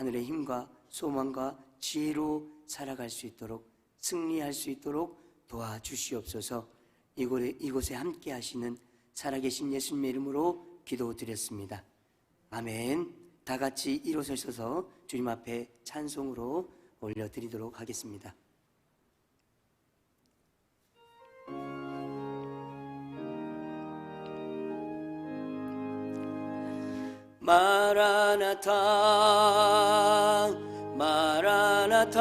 하늘의 힘과 소망과 지혜로 살아갈 수 있도록, 승리할 수 있도록 도와주시옵소서. 이곳에 함께 하시는 살아계신 예수님의 이름으로 기도드렸습니다. 아멘. 다 같이 일어서셔서 주님 앞에 찬송으로 올려드리도록 하겠습니다. 마라나타 마라나타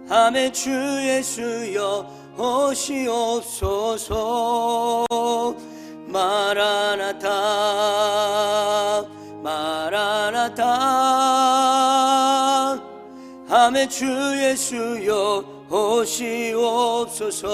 아멘. 주 예수여 오시옵소서. 마라나타 마라나타 아멘. 주 예수여 오시옵소서.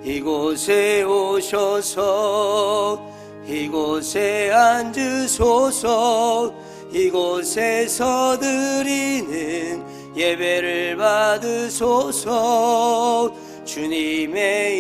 이곳에 오셔서 이곳에 앉으소서. 이곳에서 드리는 예배를 받으소서. 주님의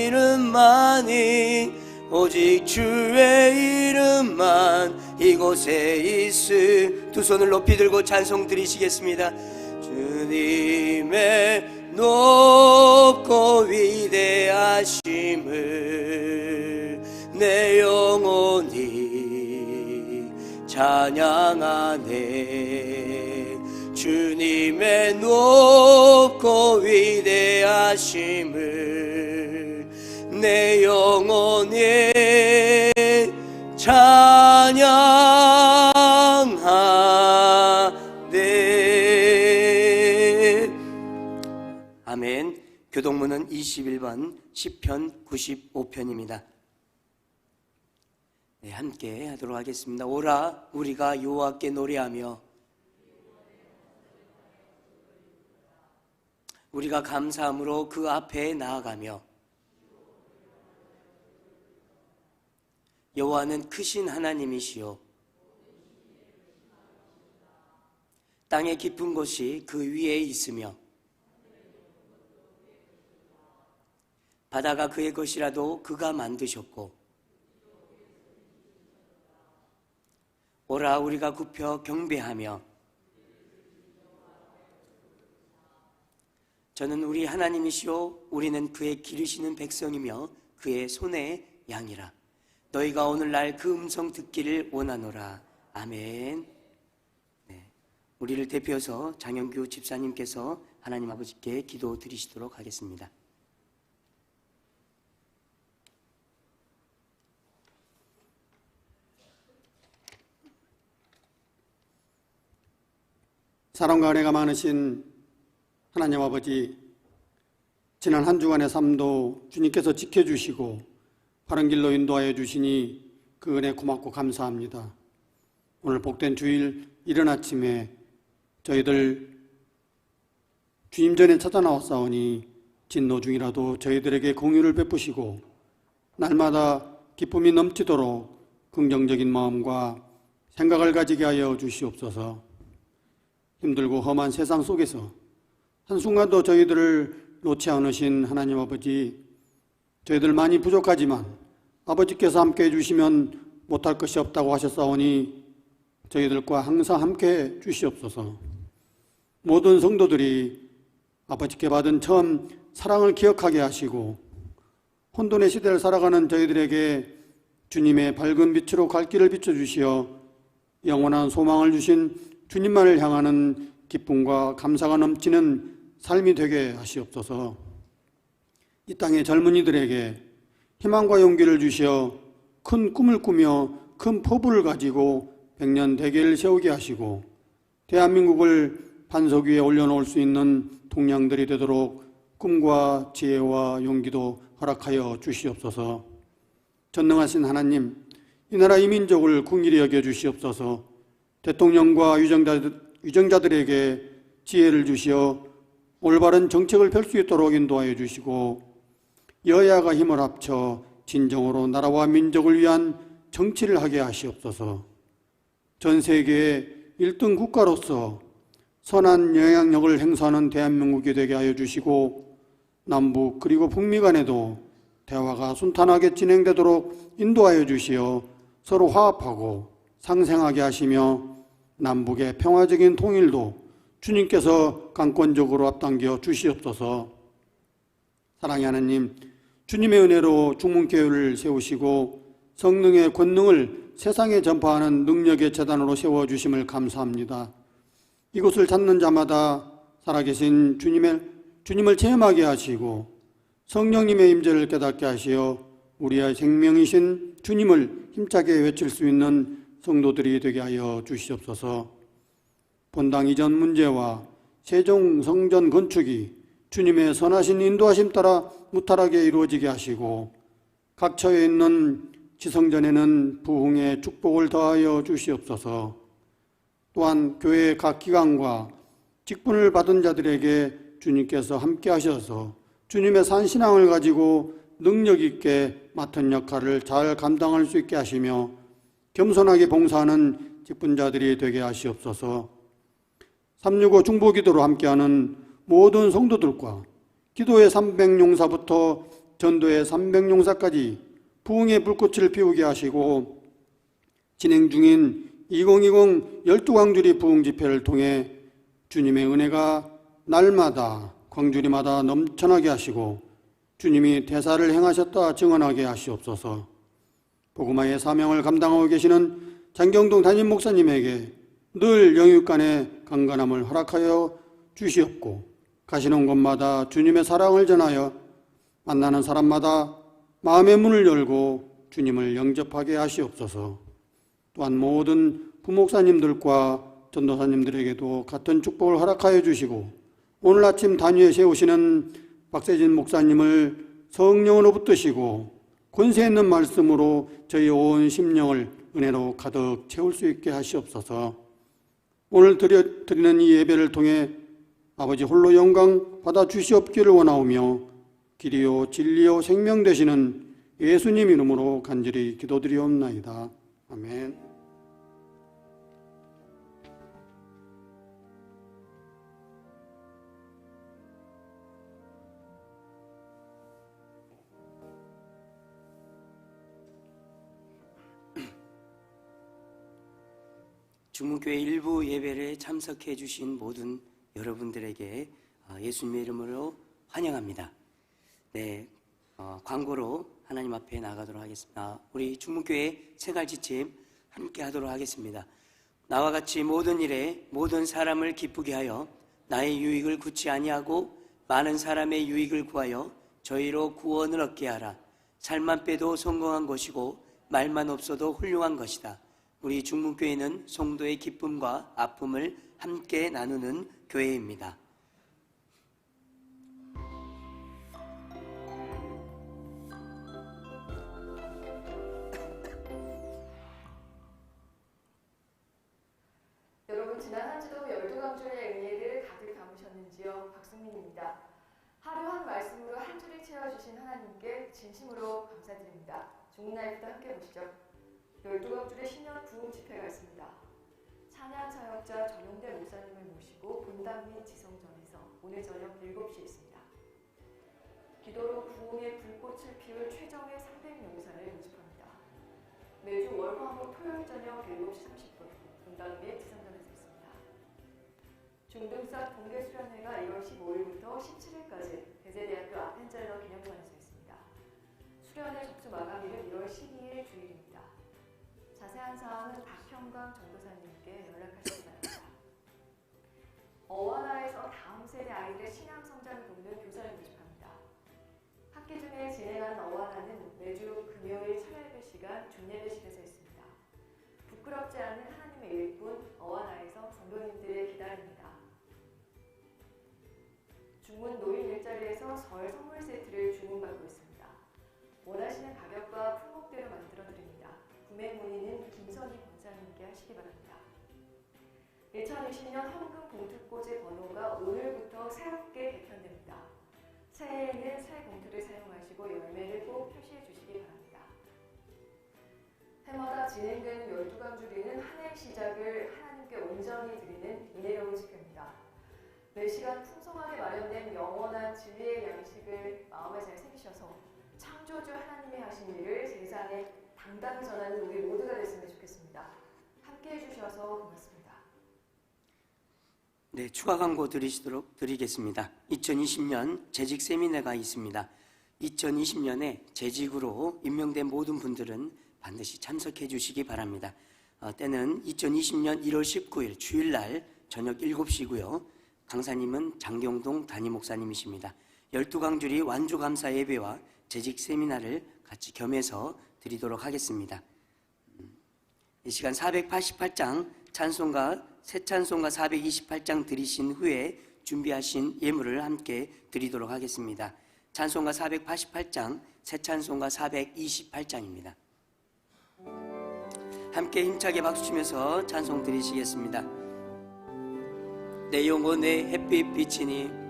이름만이 오직 주의 이름만 이곳에 있으. 두 손을 높이 들고 찬송 드리시겠습니다. 주님의 높고 위대하심을 내 영혼이 찬양하네. 주님의 높고 위대하심을 내 영혼이 찬양하네. 아멘. 교동문은 21번 시편 95편입니다. 네, 함께 하도록 하겠습니다. 오라 우리가 여호와께 노래하며 우리가 감사함으로 그 앞에 나아가며 여호와는 크신 하나님이시요 땅의 깊은 곳이 그 위에 있으며 바다가 그의 것이라도 그가 만드셨고 오라 우리가 굽혀 경배하며 저는 우리 하나님이시요 우리는 그의 기르시는 백성이며 그의 손의 양이라. 너희가 오늘날 그 음성 듣기를 원하노라. 아멘. 네, 우리를 대표해서 장영규 집사님께서 하나님 아버지께 기도 드리시도록 하겠습니다. 사랑과 은혜가 많으신 하나님 아버지, 지난 한 주간의 삶도 주님께서 지켜주시고 바른 길로 인도하여 주시니 그 은혜 고맙고 감사합니다. 오늘 복된 주일 이른 아침에 저희들 주님 전에 찾아 나왔사오니 진노 중이라도 저희들에게 공유를 베푸시고 날마다 기쁨이 넘치도록 긍정적인 마음과 생각을 가지게 하여 주시옵소서. 힘들고 험한 세상 속에서 한순간도 저희들을 놓지 않으신 하나님 아버지, 저희들 많이 부족하지만 아버지께서 함께 해주시면 못할 것이 없다고 하셨사오니 저희들과 항상 함께 주시옵소서. 모든 성도들이 아버지께 받은 처음 사랑을 기억하게 하시고 혼돈의 시대를 살아가는 저희들에게 주님의 밝은 빛으로 갈 길을 비춰주시어 영원한 소망을 주신 주님만을 향하는 기쁨과 감사가 넘치는 삶이 되게 하시옵소서. 이 땅의 젊은이들에게 희망과 용기를 주시어 큰 꿈을 꾸며 큰 포부를 가지고 백년 대계를 세우게 하시고 대한민국을 반석 위에 올려놓을 수 있는 동량들이 되도록 꿈과 지혜와 용기도 허락하여 주시옵소서. 전능하신 하나님, 이 나라 이 민족을 긍휼히 여겨 주시옵소서. 대통령과 위정자들에게 지혜를 주시어 올바른 정책을 펼 수 있도록 인도하여 주시고 여야가 힘을 합쳐 진정으로 나라와 민족을 위한 정치를 하게 하시옵소서. 전 세계의 1등 국가로서 선한 영향력을 행사하는 대한민국이 되게 하여 주시고 남북 그리고 북미 간에도 대화가 순탄하게 진행되도록 인도하여 주시어 서로 화합하고 상생하게 하시며 남북의 평화적인 통일도 주님께서 강권적으로 앞당겨 주시옵소서. 사랑의 하나님, 주님의 은혜로 중문교회를 세우시고 성령의 권능을 세상에 전파하는 능력의 재단으로 세워주심을 감사합니다. 이곳을 찾는 자마다 살아계신 주님을 체험하게 하시고 성령님의 임재를 깨닫게 하시어 우리의 생명이신 주님을 힘차게 외칠 수 있는 성도들이 되게 하여 주시옵소서. 본당 이전 문제와 세종 성전 건축이 주님의 선하신 인도하심 따라 무탈하게 이루어지게 하시고 각 처에 있는 지성전에는 부흥의 축복을 더하여 주시옵소서. 또한 교회의 각 기관과 직분을 받은 자들에게 주님께서 함께 하셔서 주님의 산신앙을 가지고 능력 있게 맡은 역할을 잘 감당할 수 있게 하시며 겸손하게 봉사하는 직분자들이 되게 하시옵소서. 365 중보기도로 함께하는 모든 성도들과 기도의 300용사부터 전도의 300용사까지 부흥의 불꽃을 피우게 하시고 진행 중인 2020 12광주리 부흥집회를 통해 주님의 은혜가 날마다 광주리마다 넘쳐나게 하시고 주님이 대사를 행하셨다 증언하게 하시옵소서. 복음화의 사명을 감당하고 계시는 장경동 담임 목사님에게 늘 영육간의 강건함을 허락하여 주시옵고 가시는 곳마다 주님의 사랑을 전하여 만나는 사람마다 마음의 문을 열고 주님을 영접하게 하시옵소서. 또한 모든 부목사님들과 전도사님들에게도 같은 축복을 허락하여 주시고 오늘 아침 단위에 세우시는 박세진 목사님을 성령으로 붙드시고 권세 있는 말씀으로 저희 온 심령을 은혜로 가득 채울 수 있게 하시옵소서. 오늘 드리는 이 예배를 통해 아버지 홀로 영광 받아 주시옵기를 원하오며 길이요 진리요 생명 되시는 예수님 이름으로 간절히 기도드리옵나이다. 아멘. 중문교회 일부 예배를 참석해 주신 모든 여러분들에게 예수님의 이름으로 환영합니다. 네, 광고로 하나님 앞에 나가도록 하겠습니다. 우리 중문교회 생활지침 함께 하도록 하겠습니다. 나와 같이 모든 일에 모든 사람을 기쁘게 하여 나의 유익을 구치 아니하고 많은 사람의 유익을 구하여 저희로 구원을 얻게 하라. 살만 빼도 성공한 것이고 말만 없어도 훌륭한 것이다. 우리 중문교회는 성도의 기쁨과 아픔을 함께 나누는 교회입니다. 여러분 지난 한 주도 12강주의 은혜를 가득 담으셨는지요? 박승민입니다. 하루 한 말씀으로 한 주를 채워주신 하나님께 진심으로 감사드립니다. 중문나이부터 함께 보시죠. 12강주의 신년 부흥 집회가 있습니다. 찬양 사역자 전용대 목사님을 모시고 본당 및 지성전에서 오늘 저녁 7시에 있습니다. 기도로 부흥의 불꽃을 피울 최정의 300용사를 모집합니다. 매주 월화목 토요일 저녁 7시 30분 본당 및 지성전에서 있습니다. 중등사 공개수련회가 1월 15일부터 17일까지 대제대학교 아펜젤러 기념관에서 있습니다. 수련회 접수 마감일은 1월 12일 주일입니다. 자세한 사항은 박형광 전도사님께 연락하시기 바랍니다. 어원화에서 다음 세대 아이들의 신앙 성장을 돕는 교사를 모집합니다. 학기 중에 진행하는 어원화는 매주 금요일 철야예배 시간 준예배실에서 있습니다. 부끄럽지 않은 하나님의 일꾼 어원화에서 성도님들을 기다립니다. 중문 노인 일자리에서 설 선물 세트를 주문받고 있습니다. 원하시는 가격과 품목대로 만들어드립니다. 구매 문의는 김선희 권사님께 하시기 바랍니다. 2020년 헌금 봉투꽂이 번호가 오늘부터 새롭게 개편됩니다. 새해에는 새 봉투를 사용하시고 열매를 꼭 표시해 주시기 바랍니다. 해마다 진행되는 12강주리는 한 해 시작을 하나님께 온전히 드리는 은혜로운 집회입니다. 매시간 풍성하게 마련된 영원한 진리의 양식을 마음에 잘 새기셔서 창조주 하나님이 하신 일을 세상에 당당히 전하는 우리 모두가 됐으면 좋겠습니다. 함께해 주셔서 고맙습니다. 네, 추가 광고 드리겠습니다. 2020년 재직 세미나가 있습니다. 2020년에 재직으로 임명된 모든 분들은 반드시 참석해 주시기 바랍니다. 때는 2020년 1월 19일 주일날 저녁 7시고요. 강사님은 장경동 담임 목사님이십니다. 12강주리 완주감사 예배와 재직 세미나를 같이 겸해서 드리도록 하겠습니다. 이 시간 488장 찬송가, 새 찬송가 428장 드리신 후에 준비하신 예물을 함께 드리도록 하겠습니다. 찬송가 488장, 새 찬송가 428장입니다. 함께 힘차게 박수치면서 찬송 드리시겠습니다. 내 영혼의 햇빛 비치니,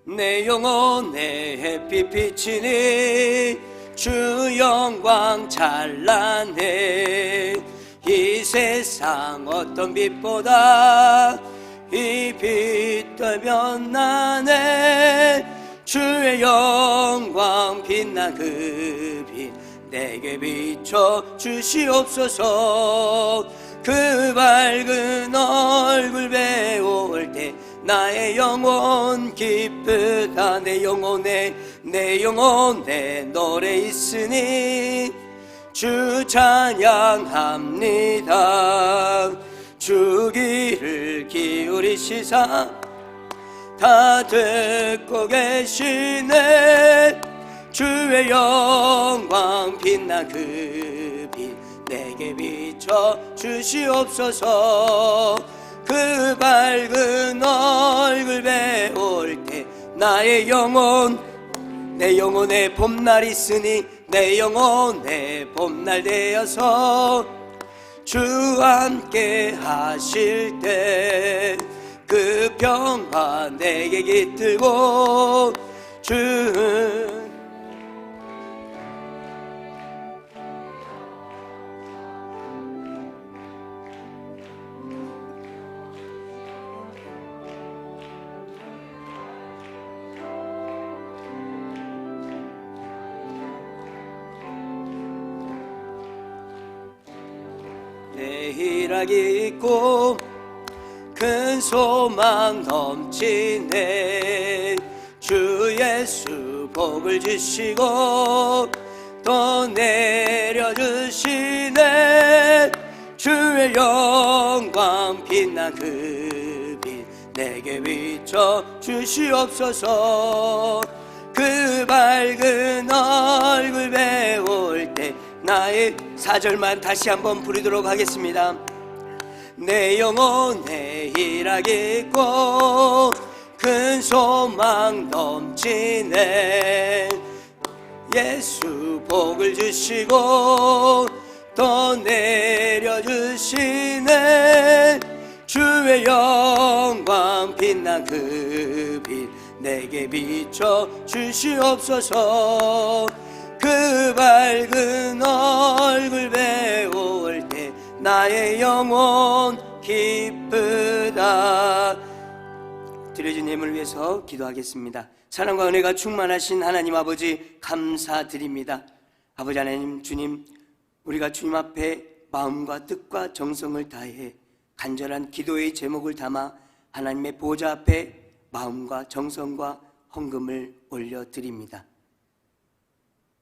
내 영혼의 햇빛 비치니 주 영광 찬란해. 이 세상 어떤 빛보다 이 빛 더 변하네. 주의 영광 빛난 그 빛 내게 비춰 주시옵소서. 그 밝은 얼굴 배울 때 나의 영혼 기쁘다. 내 영혼에 노래 있으니 주 찬양합니다. 주 귀를 기울이시사 다 듣고 계시네. 주의 영광 빛난 그 빛 내게 비춰 주시옵소서. 그 밝은 얼굴 배울 때 나의 영혼, 내 영혼에 봄날 있으니 내 영혼에 봄날 되어서 주 함께 하실 때 그 평화 내게 깃들고 주 내 희락이 있고 큰 소망 넘치네. 주 예수 복을 주시고 또 내려주시네. 주의 영광 빛난 그 빛 내게 비춰 주시옵소서. 그 밝은 얼굴 배울 때 나의 4절만 다시 한번 부르도록 하겠습니다. 내 영혼에 희락이 있고 큰 소망 넘치네. 예수 복을 주시고 또 내려주시네. 주의 영광 빛난 그 빛 내게 비춰 주시옵소서. 그 밝은 얼굴 배울 때 나의 영혼 기쁘다. 드려진 예물을 위해서 기도하겠습니다. 사랑과 은혜가 충만하신 하나님 아버지 감사드립니다. 아버지 하나님, 주님, 우리가 주님 앞에 마음과 뜻과 정성을 다해 간절한 기도의 제목을 담아 하나님의 보좌 앞에 마음과 정성과 헌금을 올려드립니다.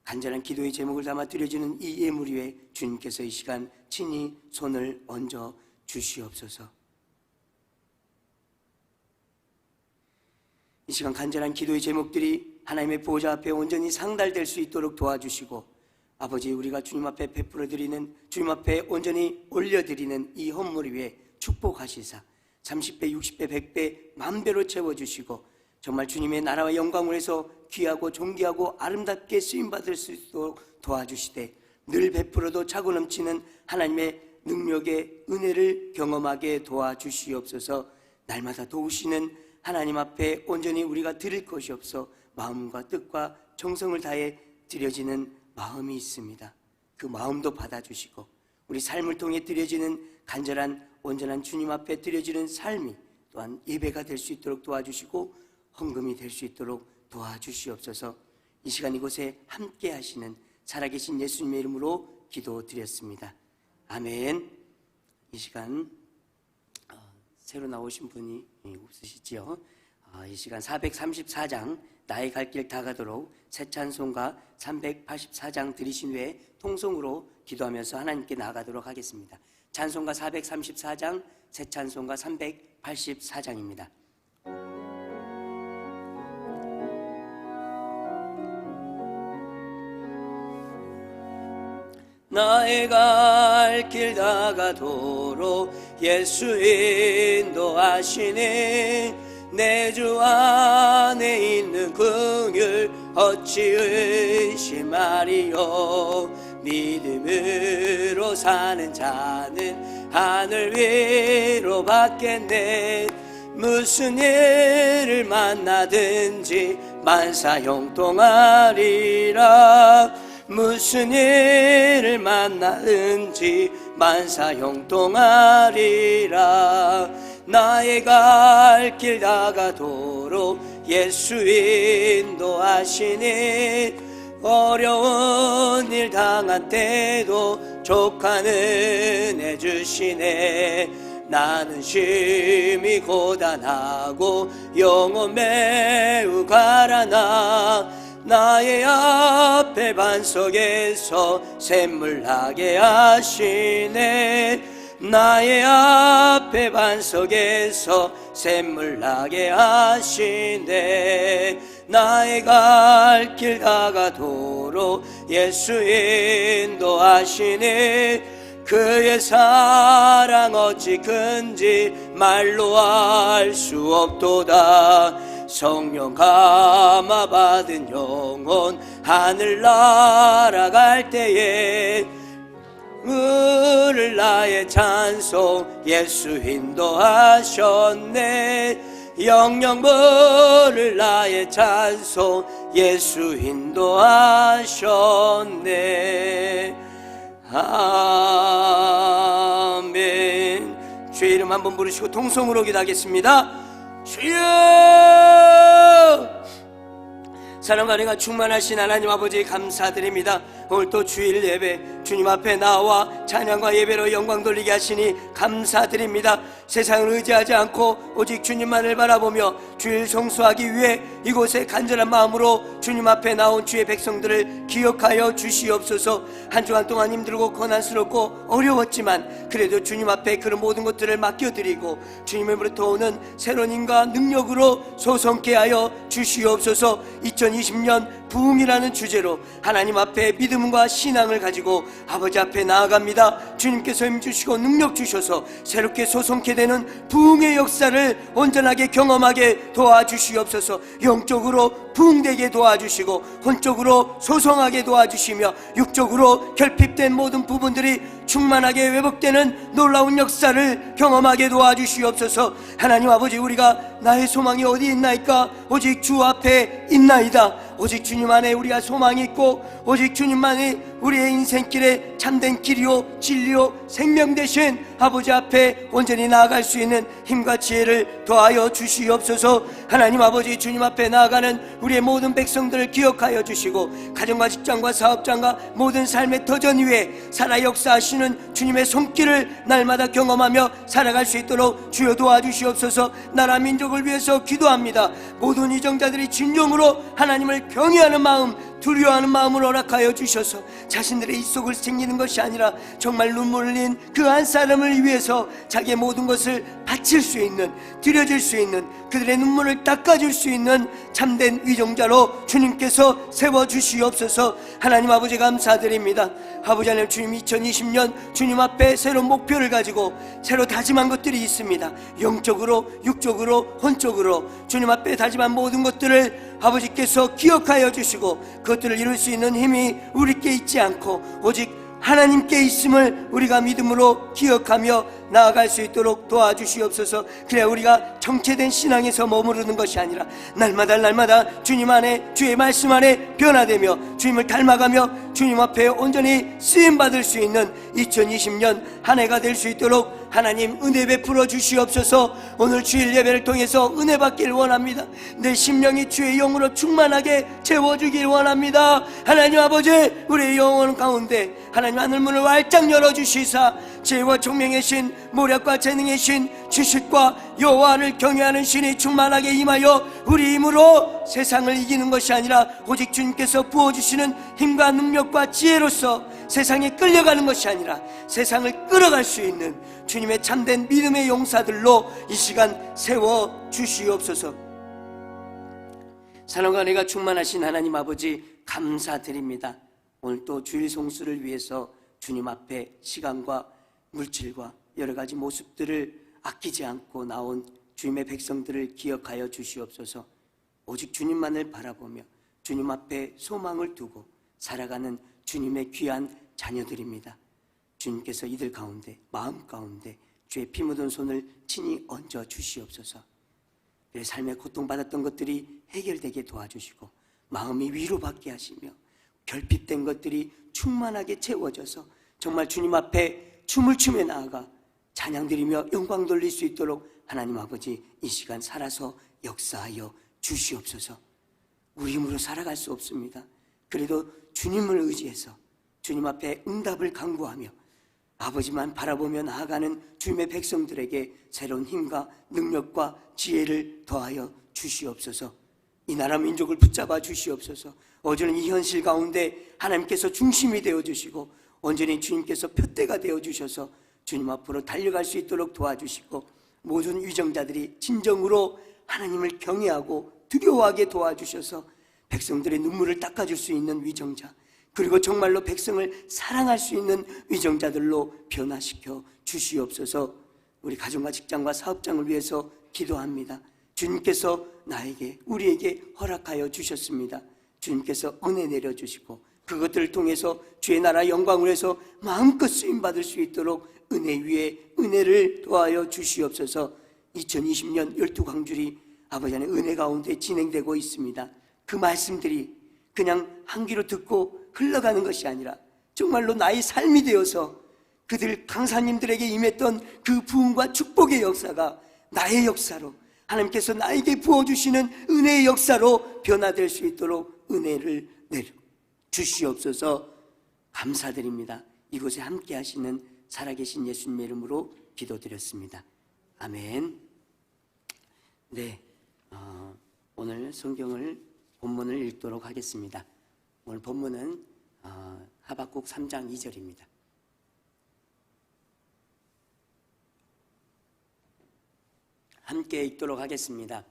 간절한 기도의 제목을 담아 드려지는 이 예물 위에 주님께서 이 시간 친히 손을 얹어 주시옵소서. 이 시간 간절한 기도의 제목들이 하나님의 보좌 앞에 온전히 상달될 수 있도록 도와주시고, 아버지, 우리가 주님 앞에 베풀어 드리는, 주님 앞에 온전히 올려드리는 이 헌물 위에 축복하시사 30배, 60배, 100배, 만배로 채워주시고 정말 주님의 나라와 영광을 위해서 귀하고 존귀하고 아름답게 쓰임받을 수 있도록 도와주시되, 늘 베풀어도 차고 넘치는 하나님의 능력의 은혜를 경험하게 도와주시옵소서. 날마다 도우시는 하나님 앞에 온전히 우리가 드릴 것이 없어 마음과 뜻과 정성을 다해 드려지는 마음이 있습니다. 그 마음도 받아주시고 우리 삶을 통해 드려지는 간절한 온전한 주님 앞에 드려지는 삶이 또한 예배가 될 수 있도록 도와주시고 헌금이 될 수 있도록 도와주시옵소서. 이 이 시간 이곳에 함께 하시는 살아계신 예수님의 이름으로 기도드렸습니다. 아멘. 이 시간 새로 나오신 분이 없으시지요? 이 시간 434장 나의 갈 길 다 가도록 새 찬송가 384장 들으신 후에 통성으로 기도하면서 하나님께 나아가도록 하겠습니다. 찬송가 434장, 새 찬송가 384장입니다. 나의 갈 길 다 가도록 예수 인도하시니 내 주 안에 있는 긍휼 어찌 의심하리요. 믿음으로 사는 자는 하늘 위로 받겠네. 무슨 일을 만나든지 만사 형통하리라. 무슨 일을 만나든지 만사 형통하리라. 나의 갈 길 다 가도록 예수 인도하시니 어려운 일 당한 때도 족한 은혜 주시네. 나는 심히 고단하고 영혼 매우 가라나 나의 앞에 반석에서 샘물 나게 하시네. 나의 앞에 반석에서 샘물 나게 하시네. 나의 갈 길 다 가도록 예수 인도하시니 그의 사랑 어찌 큰지 말로 알 수 없도다. 성령 감화 받은 영혼 하늘 날아갈 때에 을을 나의 찬송 예수 인도하셨네. 영영물을 나의 찬송 예수 인도하셨네. 아멘. 주의 이름 한번 부르시고 통성으로 기도하겠습니다. 주여! 사랑과 은혜가 충만하신 하나님 아버지 감사드립니다. 오늘 또 주일 예배 주님 앞에 나와 찬양과 예배로 영광 돌리게 하시니 감사드립니다. 세상을 의지하지 않고 오직 주님만을 바라보며 주일 성수하기 위해 이곳에 간절한 마음으로 주님 앞에 나온 주의 백성들을 기억하여 주시옵소서. 한 주간 동안 힘들고 고난스럽고 어려웠지만 그래도 주님 앞에 그런 모든 것들을 맡겨드리고 주님으로부터 오는 새로운 힘과 능력으로 소성케 하여 주시옵소서. 2020년 부흥이라는 주제로 하나님 앞에 믿음과 신앙을 가지고 아버지 앞에 나아갑니다. 주님께서 힘주시고 능력 주셔서 새롭게 소성케 되는 부흥의 역사를 온전하게 경험하게 도와주시옵소서. 영적으로 부흥되게 도와주시고 혼적으로 소성하게 도와주시며 육적으로 결핍된 모든 부분들이 충만하게 회복되는 놀라운 역사를 경험하게 도와주시옵소서. 하나님 아버지, 우리가 나의 소망이 어디 있나이까? 오직 주 앞에 있나이다. 오직 주님 안에 우리가 소망이 있고 오직 주님만이 우리의 인생길에 참된 길이요 진리요 생명 되신 아버지 앞에 온전히 나아갈 수 있는 힘과 지혜를 더하여 주시옵소서. 하나님 아버지, 주님 앞에 나아가는 우리의 모든 백성들을 기억하여 주시고 가정과 직장과 사업장과 모든 삶의 터전 위에 살아 역사하시는 주님의 손길을 날마다 경험하며 살아갈 수 있도록 주여 도와주시옵소서. 나라 민족을 위해서 기도합니다. 모든 이정자들이 진정으로 하나님을 경외하는 마음, 두려워하는 마음을 허락하여 주셔서 자신들의 입속을 챙기는 것이 아니라 정말 눈물 흘린 그 한 사람을 위해서 자기의 모든 것을 바칠 수 있는, 드려질 수 있는, 그들의 눈물을 닦아줄 수 있는 참된 위정자로 주님께서 세워주시옵소서. 하나님 아버지 감사드립니다. 아버지 하나님, 주님 2020년 주님 앞에 새로운 목표를 가지고 새로 다짐한 것들이 있습니다. 영적으로, 육적으로, 혼적으로 주님 앞에 다짐한 모든 것들을 아버지께서 기억하여 주시고 그것들을 이룰 수 있는 힘이 우리께 있지 않고 오직 하나님께 있음을 우리가 믿음으로 기억하며 나아갈 수 있도록 도와주시옵소서. 그래야 우리가 정체된 신앙에서 머무르는 것이 아니라 날마다 주님 안에, 주의 말씀 안에 변화되며 주님을 닮아가며 주님 앞에 온전히 쓰임받을 수 있는 2020년 한 해가 될 수 있도록 하나님 은혜 베풀어 주시옵소서. 오늘 주일 예배를 통해서 은혜 받기를 원합니다. 내 심령이 주의 영으로 충만하게 채워주길 원합니다. 하나님 아버지, 우리의 영혼 가운데 하나님 하늘문을 활짝 열어주시사 지혜와 총명의 신, 모략과 재능의 신, 지식과 여호와를 경외하는 신이 충만하게 임하여 우리 힘으로 세상을 이기는 것이 아니라 오직 주님께서 부어주시는 힘과 능력과 지혜로서 세상에 끌려가는 것이 아니라 세상을 끌어갈 수 있는 주님의 참된 믿음의 용사들로 이 시간 세워 주시옵소서. 사랑과 은혜가 충만하신 하나님 아버지, 감사드립니다. 오늘 또 주일 성수를 위해서 주님 앞에 시간과 물질과 여러 가지 모습들을 아끼지 않고 나온 주님의 백성들을 기억하여 주시옵소서. 오직 주님만을 바라보며 주님 앞에 소망을 두고 살아가는 주님의 귀한 자녀들입니다. 주님께서 이들 가운데, 마음 가운데 주의 피 묻은 손을 친히 얹어 주시옵소서. 그래 삶에 고통받았던 것들이 해결되게 도와주시고 마음이 위로받게 하시며 결핍된 것들이 충만하게 채워져서 정말 주님 앞에 춤을 추며 나아가 찬양드리며 영광 돌릴 수 있도록 하나님 아버지, 이 시간 살아서 역사하여 주시옵소서. 우리 힘으로 살아갈 수 없습니다. 그래도 주님을 의지해서 주님 앞에 응답을 간구하며 아버지만 바라보며 나아가는 주님의 백성들에게 새로운 힘과 능력과 지혜를 더하여 주시옵소서. 이 나라 민족을 붙잡아 주시옵소서. 어제는 이 현실 가운데 하나님께서 중심이 되어주시고 온전히 주님께서 표대가 되어주셔서 주님 앞으로 달려갈 수 있도록 도와주시고 모든 위정자들이 진정으로 하나님을 경외하고 두려워하게 도와주셔서 백성들의 눈물을 닦아줄 수 있는 위정자, 그리고 정말로 백성을 사랑할 수 있는 위정자들로 변화시켜 주시옵소서. 우리 가정과 직장과 사업장을 위해서 기도합니다. 주님께서 나에게, 우리에게 허락하여 주셨습니다. 주님께서 은혜 내려주시고 그것들을 통해서 주의 나라 영광을 해서 마음껏 쓰임받을 수 있도록 은혜 위에 은혜를 더하여 주시옵소서. 2020년 12광주리 아버지 안에 은혜 가운데 진행되고 있습니다. 그 말씀들이 그냥 한 귀로 듣고 흘러가는 것이 아니라 정말로 나의 삶이 되어서 그들 강사님들에게 임했던 그 부흥과 축복의 역사가 나의 역사로, 하나님께서 나에게 부어주시는 은혜의 역사로 변화될 수 있도록 은혜를 내려 주시옵소서. 감사드립니다. 이곳에 함께 하시는 살아계신 예수님의 이름으로 기도드렸습니다. 아멘. 네, 오늘 성경을 본문을 읽도록 하겠습니다. 오늘 본문은 하박국 3장 2절입니다. 함께 읽도록 하겠습니다.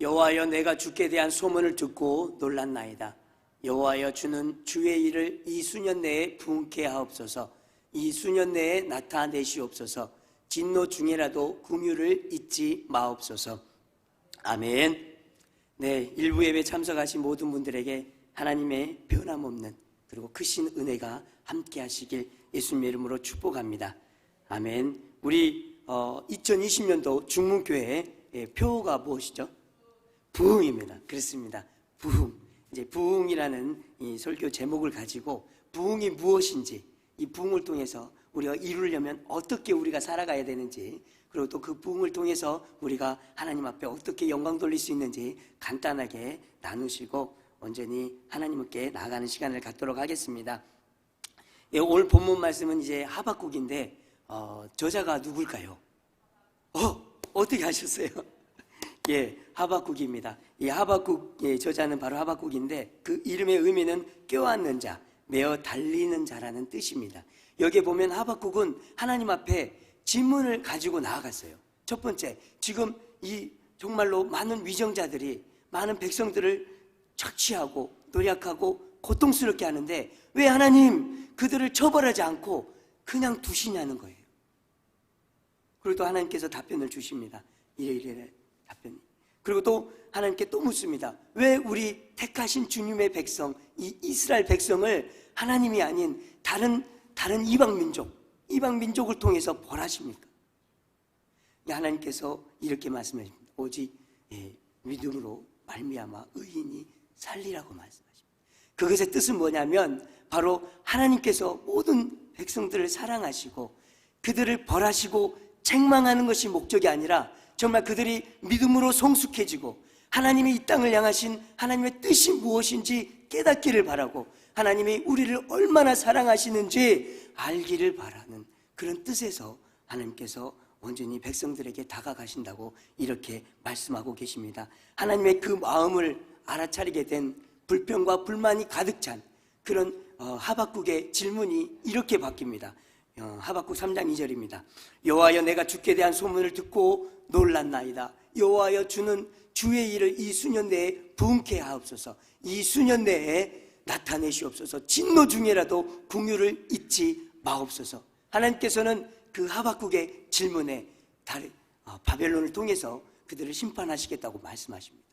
여호와여, 내가 주께 대한 소문을 듣고 놀랐나이다. 여호와여, 주는 주의 일을 이 수년 내에 부응케 하옵소서. 이 수년 내에 나타내시옵소서. 진노 중에라도 긍휼을 잊지 마옵소서. 아멘. 네, 일부 예배 참석하신 모든 분들에게 하나님의 변함없는 그리고 크신 은혜가 함께 하시길 예수님의 이름으로 축복합니다. 아멘. 우리 2020년도 중문교회의 표가 무엇이죠? 부흥입니다. 그렇습니다. 부흥. 이제 부흥이라는 이 설교 제목을 가지고 부흥이 무엇인지, 이 부흥을 통해서 우리가 이루려면 어떻게 우리가 살아가야 되는지, 그리고 또 그 부흥을 통해서 우리가 하나님 앞에 어떻게 영광 돌릴 수 있는지 간단하게 나누시고 온전히 하나님께 나아가는 시간을 갖도록 하겠습니다. 예, 오늘 본문 말씀은 이제 하박국인데 저자가 누굴까요? 어떻게 하셨어요? 예, 하박국입니다. 이 하박국의 저자는 바로 하박국인데 그 이름의 의미는 껴안는 자, 메어 달리는 자라는 뜻입니다. 여기에 보면 하박국은 하나님 앞에 질문을 가지고 나아갔어요. 첫 번째, 지금 이 정말로 많은 위정자들이 많은 백성들을 착취하고 노략하고 고통스럽게 하는데 왜 하나님 그들을 처벌하지 않고 그냥 두시냐는 거예요. 그리고 또 하나님께서 답변을 주십니다. 이래 답변. 그리고 또 하나님께 또 묻습니다. 왜 우리 택하신 주님의 백성, 이 이스라엘 백성을 하나님이 아닌 다른 이방 민족을 통해서 벌하십니까? 하나님께서 이렇게 말씀하십니다. 오직 믿음으로 말미암아 의인이 살리라고 말씀하십니다. 그것의 뜻은 뭐냐면 바로 하나님께서 모든 백성들을 사랑하시고 그들을 벌하시고 책망하는 것이 목적이 아니라 정말 그들이 믿음으로 성숙해지고 하나님이 이 땅을 향하신 하나님의 뜻이 무엇인지 깨닫기를 바라고 하나님이 우리를 얼마나 사랑하시는지 알기를 바라는 그런 뜻에서 하나님께서 온전히 백성들에게 다가가신다고 이렇게 말씀하고 계십니다. 하나님의 그 마음을 알아차리게 된 불평과 불만이 가득 찬 그런 하박국의 질문이 이렇게 바뀝니다. 하박국 3장 2절입니다. 여호와여, 내가 주께 대한 소문을 듣고 놀랐나이다. 여호와여, 주는 주의 일을 이 수년 내에 부응케 하옵소서. 이 수년 내에 나타내시옵소서. 진노 중에라도 긍휼을 잊지 마옵소서. 하나님께서는 그 하박국의 질문에 바벨론을 통해서 그들을 심판하시겠다고 말씀하십니다.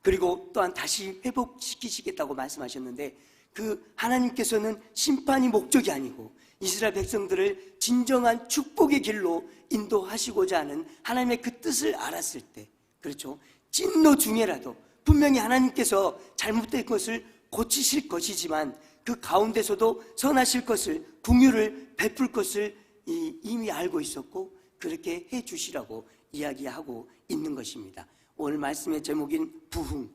그리고 또한 다시 회복시키시겠다고 말씀하셨는데 그 하나님께서는 심판이 목적이 아니고 이스라엘 백성들을 진정한 축복의 길로 인도하시고자 하는 하나님의 그 뜻을 알았을 때, 그렇죠, 진노 중에라도 분명히 하나님께서 잘못된 것을 고치실 것이지만 그 가운데서도 선하실 것을, 긍휼을 베풀 것을 이미 알고 있었고 그렇게 해 주시라고 이야기하고 있는 것입니다. 오늘 말씀의 제목인 부흥,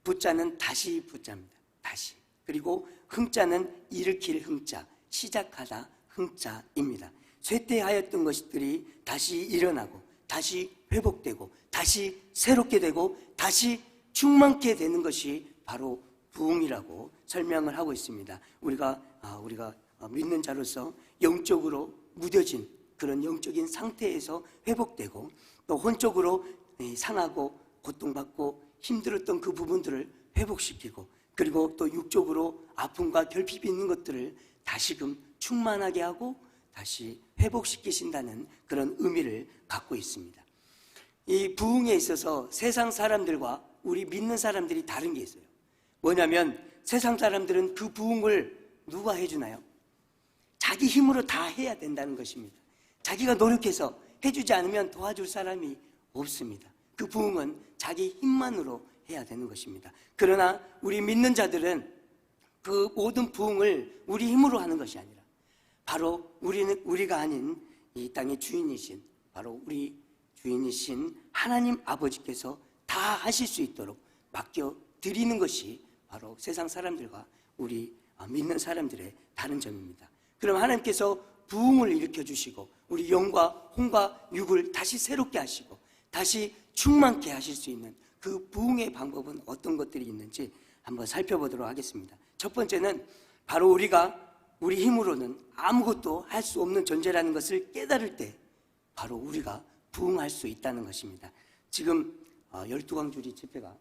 부자는 다시 부자입니다. 다시. 그리고 흥자는 일으킬 흥자, 시작하다 흥자입니다. 쇠퇴하였던 것들이 다시 일어나고 다시 회복되고 다시 새롭게 되고 다시 충만케 되는 것이 바로 부흥이라고 설명을 하고 있습니다. 우리가 믿는 자로서 영적으로 무뎌진 그런 영적인 상태에서 회복되고 또 혼적으로 상하고 고통받고 힘들었던 그 부분들을 회복시키고 그리고 또 육적으로 아픔과 결핍이 있는 것들을 다시금 충만하게 하고 다시 회복시키신다는 그런 의미를 갖고 있습니다. 이 부흥에 있어서 세상 사람들과 우리 믿는 사람들이 다른 게 있어요. 뭐냐면 세상 사람들은 그 부흥을 누가 해주나요? 자기 힘으로 다 해야 된다는 것입니다. 자기가 노력해서 해주지 않으면 도와줄 사람이 없습니다. 그 부흥은 자기 힘만으로 해야 되는 것입니다. 그러나 우리 믿는 자들은 그 모든 부흥을 우리 힘으로 하는 것이 아니라 바로 우리가 아닌 이 땅의 주인이신 바로 우리 주인이신 하나님 아버지께서 다 하실 수 있도록 맡겨드리는 것이 바로 세상 사람들과 우리 믿는 사람들의 다른 점입니다. 그럼 하나님께서 부흥을 일으켜 주시고 우리 영과 혼과 육을 다시 새롭게 하시고 다시 충만케 하실 수 있는 그 부흥의 방법은 어떤 것들이 있는지 한번 살펴보도록 하겠습니다. 첫 번째는 바로 우리가 우리 힘으로는 아무것도 할 수 없는 존재라는 것을 깨달을 때 바로 우리가 부흥할 수 있다는 것입니다. 지금 12광주리 집회가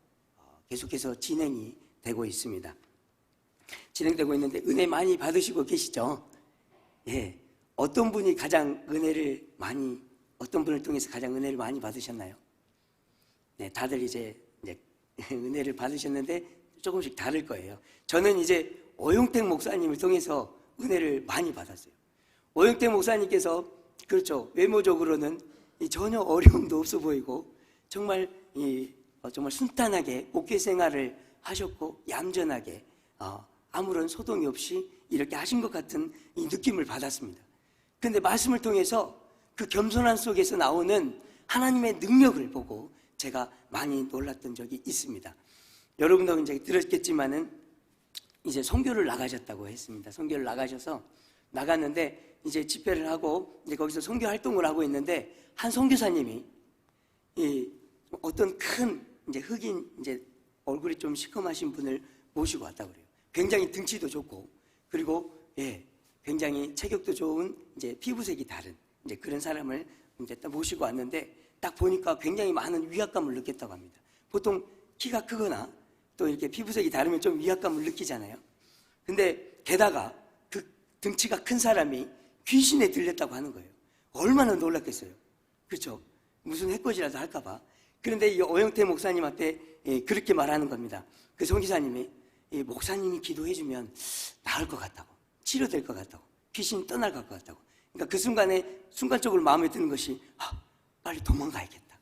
계속해서 진행이 되고 있습니다. 진행되고 있는데 은혜 많이 받으시고 계시죠? 예. 어떤 분이 가장 어떤 분을 통해서 가장 은혜를 많이 받으셨나요? 네, 다들 이제 은혜를 받으셨는데 조금씩 다를 거예요. 저는 이제 오용택 목사님을 통해서 은혜를 많이 받았어요. 오용택 목사님께서 그렇죠, 외모적으로는 전혀 어려움도 없어 보이고 정말 순탄하게 목회 생활을 하셨고 얌전하게 아무런 소동이 없이 이렇게 하신 것 같은 이 느낌을 받았습니다. 그런데 말씀을 통해서 그 겸손함 속에서 나오는 하나님의 능력을 보고 제가 많이 놀랐던 적이 있습니다. 여러분도 이제 들었겠지만은 이제 선교를 나가셨다고 했습니다. 선교를 나갔는데 이제 집회를 하고 이제 거기서 선교 활동을 하고 있는데 한 선교사님이 어떤 큰 흑인 얼굴이 좀 시커마신 분을 모시고 왔다고 그래요. 굉장히 등치도 좋고 그리고 굉장히 체격도 좋은 피부색이 다른 그런 사람을 딱 모시고 왔는데 딱 보니까 굉장히 많은 위압감을 느꼈다고 합니다. 보통 키가 크거나 또 이렇게 피부색이 다르면 좀 위압감을 느끼잖아요. 근데 게다가 그 등치가 큰 사람이 귀신에 들렸다고 하는 거예요. 얼마나 놀랐겠어요. 그렇죠? 무슨 해코지라도 할까봐. 그런데 이 오영태 목사님 앞에 그렇게 말하는 겁니다. 그 선교사님이 목사님이 기도해주면 나을 것 같다고, 치료될 것 같다고, 귀신이 떠날 것 같다고. 그러니까 그 순간적으로 마음에 드는 것이 빨리 도망가야겠다.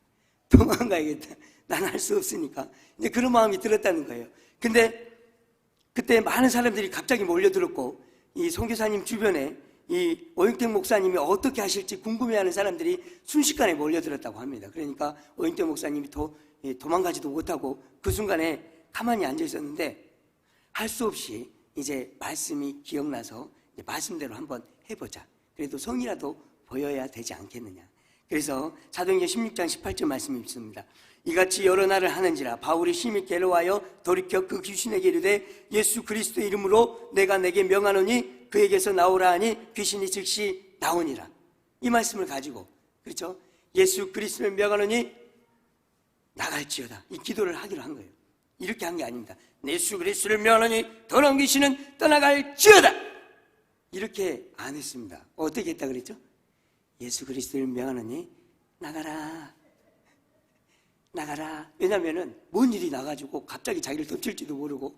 난 할 수 없으니까. 이제 그런 마음이 들었다는 거예요. 근데 그때 많은 사람들이 갑자기 몰려들었고 이 선교사님 주변에 이 오영택 목사님이 어떻게 하실지 궁금해하는 사람들이 순식간에 몰려들었다고 합니다. 그러니까 오영택 목사님이 도망가지도 못하고 그 순간에 가만히 앉아 있었는데 할 수 없이 이제 말씀이 기억나서 이제 말씀대로 한번 해보자. 그래도 성이라도 보여야 되지 않겠느냐. 그래서 사도행전 16장 18절 말씀이 있습니다. 이같이 여러 날을 하는지라 바울이 심히 괴로워하여 돌이켜 그 귀신에게 이르되 예수 그리스도 이름으로 내가 내게 명하노니 그에게서 나오라 하니 귀신이 즉시 나오니라. 이 말씀을 가지고, 그렇죠? 예수 그리스도를 명하노니 나갈지어다. 이 기도를 하기로 한 거예요. 이렇게 한 게 아닙니다. 예수 그리스도를 명하노니 더러운 귀신은 떠나갈지어다. 이렇게 안 했습니다. 어떻게 했다 그랬죠? 예수 그리스도를 명하노니 나가라. 나가라. 왜냐면은 뭔 일이 나가지고 갑자기 자기를 덮칠지도 모르고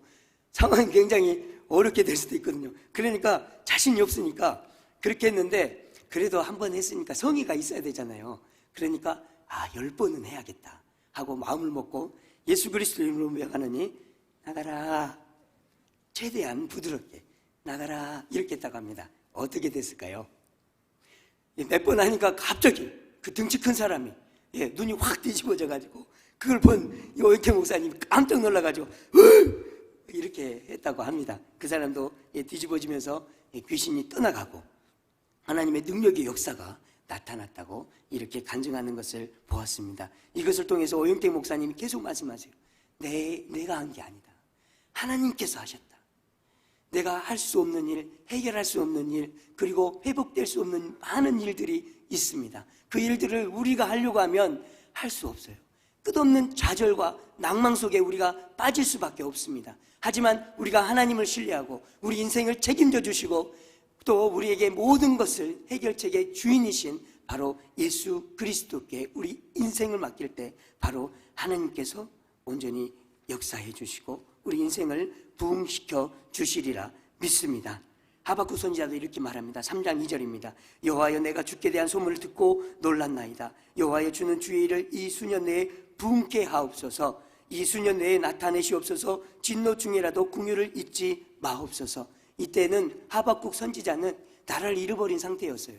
상황이 굉장히 어렵게 될 수도 있거든요. 그러니까 자신이 없으니까 그렇게 했는데, 그래도 한 번 했으니까 성의가 있어야 되잖아요. 그러니까 10번은 해야겠다 하고 마음을 먹고 예수 그리스도 이름으로 명하노니 나가라. 최대한 부드럽게 나가라. 이렇게 했다고 합니다. 어떻게 됐을까요? 몇 번 하니까 갑자기 그 등치 큰 사람이 눈이 확 뒤집어져 가지고 그걸 본 오영택 목사님이 깜짝 놀라가지고 이렇게 했다고 합니다. 그 사람도 뒤집어지면서 귀신이 떠나가고 하나님의 능력의 역사가 나타났다고 이렇게 간증하는 것을 보았습니다. 이것을 통해서 오영택 목사님이 계속 말씀하세요. 내가 한 게 아니다. 하나님께서 하셨다. 내가 할 수 없는 일, 해결할 수 없는 일, 그리고 회복될 수 없는 많은 일들이 있습니다. 그 일들을 우리가 하려고 하면 할 수 없어요. 끝없는 좌절과 낭망 속에 우리가 빠질 수밖에 없습니다. 하지만 우리가 하나님을 신뢰하고 우리 인생을 책임져 주시고 또 우리에게 모든 것을 해결책의 주인이신 바로 예수 그리스도께 우리 인생을 맡길 때 바로 하나님께서 온전히 역사해 주시고 우리 인생을 부흥시켜 주시리라 믿습니다. 하박국 선지자도 이렇게 말합니다. 3장 2절입니다. 여호와여 내가 주께 대한 소문을 듣고 놀랐나이다. 여호와여 주는 주의 일을 이 수년 내에 부흥케 하옵소서. 이 수년 내에 나타내시옵소서. 진노 중에라도 궁유를 잊지 마옵소서. 이때는 하박국 선지자는 나라를 잃어버린 상태였어요.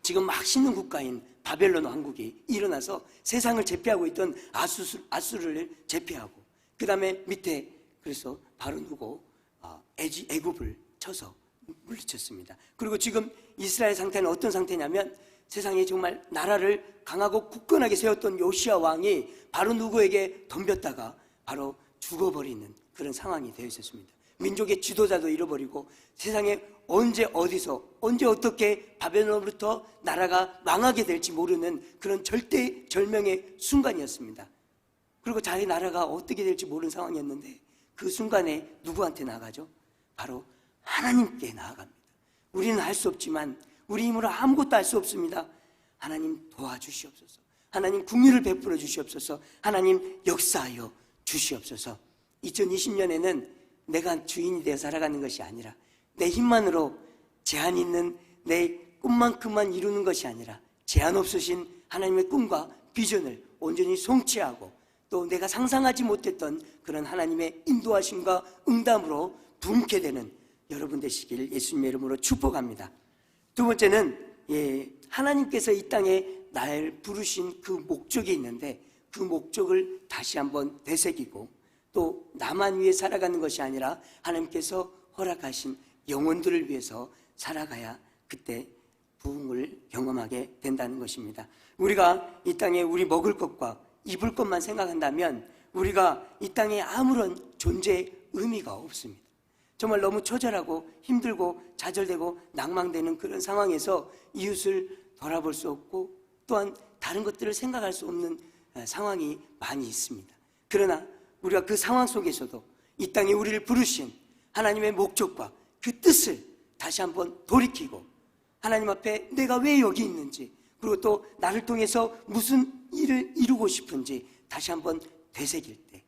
지금 막 신는 국가인 바벨론 왕국이 일어나서 세상을 제패하고 있던 아수르를 제패하고 그 다음에 밑에 그래서 바로 누고 애굽을 쳐서 물리쳤습니다. 그리고 지금 이스라엘 상태는 어떤 상태냐면 세상에 정말 나라를 강하고 굳건하게 세웠던 요시야 왕이 바로 누구에게 덤볐다가 바로 죽어버리는 그런 상황이 되어 있었습니다. 민족의 지도자도 잃어버리고 세상에 언제 어디서 언제 어떻게 바벨론으로부터 나라가 망하게 될지 모르는 그런 절대절명의 순간이었습니다. 그리고 자기 나라가 어떻게 될지 모르는 상황이었는데 그 순간에 누구한테 나가죠? 바로 하나님께 나아갑니다. 우리는 할 수 없지만 우리 힘으로 아무것도 할 수 없습니다. 하나님 도와주시옵소서. 하나님 긍휼을 베풀어 주시옵소서. 하나님 역사하여 주시옵소서. 2020년에는 내가 주인이 되어 살아가는 것이 아니라 내 힘만으로 제한 있는 내 꿈만큼만 이루는 것이 아니라 제한 없으신 하나님의 꿈과 비전을 온전히 성취하고 또 내가 상상하지 못했던 그런 하나님의 인도하심과 응답으로 부흥케 되는 여러분 되시길 예수님의 이름으로 축복합니다. 두 번째는 하나님께서 이 땅에 날 부르신 그 목적이 있는데 그 목적을 다시 한번 되새기고 또 나만 위해 살아가는 것이 아니라 하나님께서 허락하신 영혼들을 위해서 살아가야 그때 부흥을 경험하게 된다는 것입니다. 우리가 이 땅에 우리 먹을 것과 입을 것만 생각한다면 우리가 이 땅에 아무런 존재의 의미가 없습니다. 정말 너무 처절하고 힘들고 좌절되고 낭망되는 그런 상황에서 이웃을 돌아볼 수 없고 또한 다른 것들을 생각할 수 없는 상황이 많이 있습니다. 그러나 우리가 그 상황 속에서도 이 땅에 우리를 부르신 하나님의 목적과 그 뜻을 다시 한번 돌이키고 하나님 앞에 내가 왜 여기 있는지 그리고 또 나를 통해서 무슨 일을 이루고 싶은지 다시 한번 되새길 때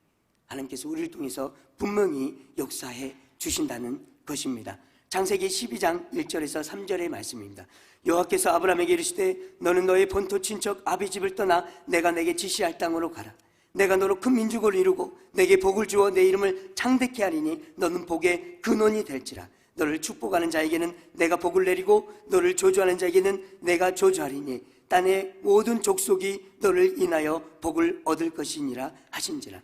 하나님께서 우리를 통해서 분명히 역사해 주신다는 것입니다. 창세기 12장 1절에서 3절의 말씀입니다. 여호와께서 아브라함에게 이르시되 너는 너의 본토 친척 아비 집을 떠나 내가 내게 지시할 땅으로 가라. 내가 너로 큰 민족을 이루고 내게 복을 주어 내 이름을 창대케 하리니 너는 복의 근원이 될지라. 너를 축복하는 자에게는 내가 복을 내리고 너를 저주하는 자에게는 내가 저주하리니 땅의 모든 족속이 너를 인하여 복을 얻을 것이니라 하신지라.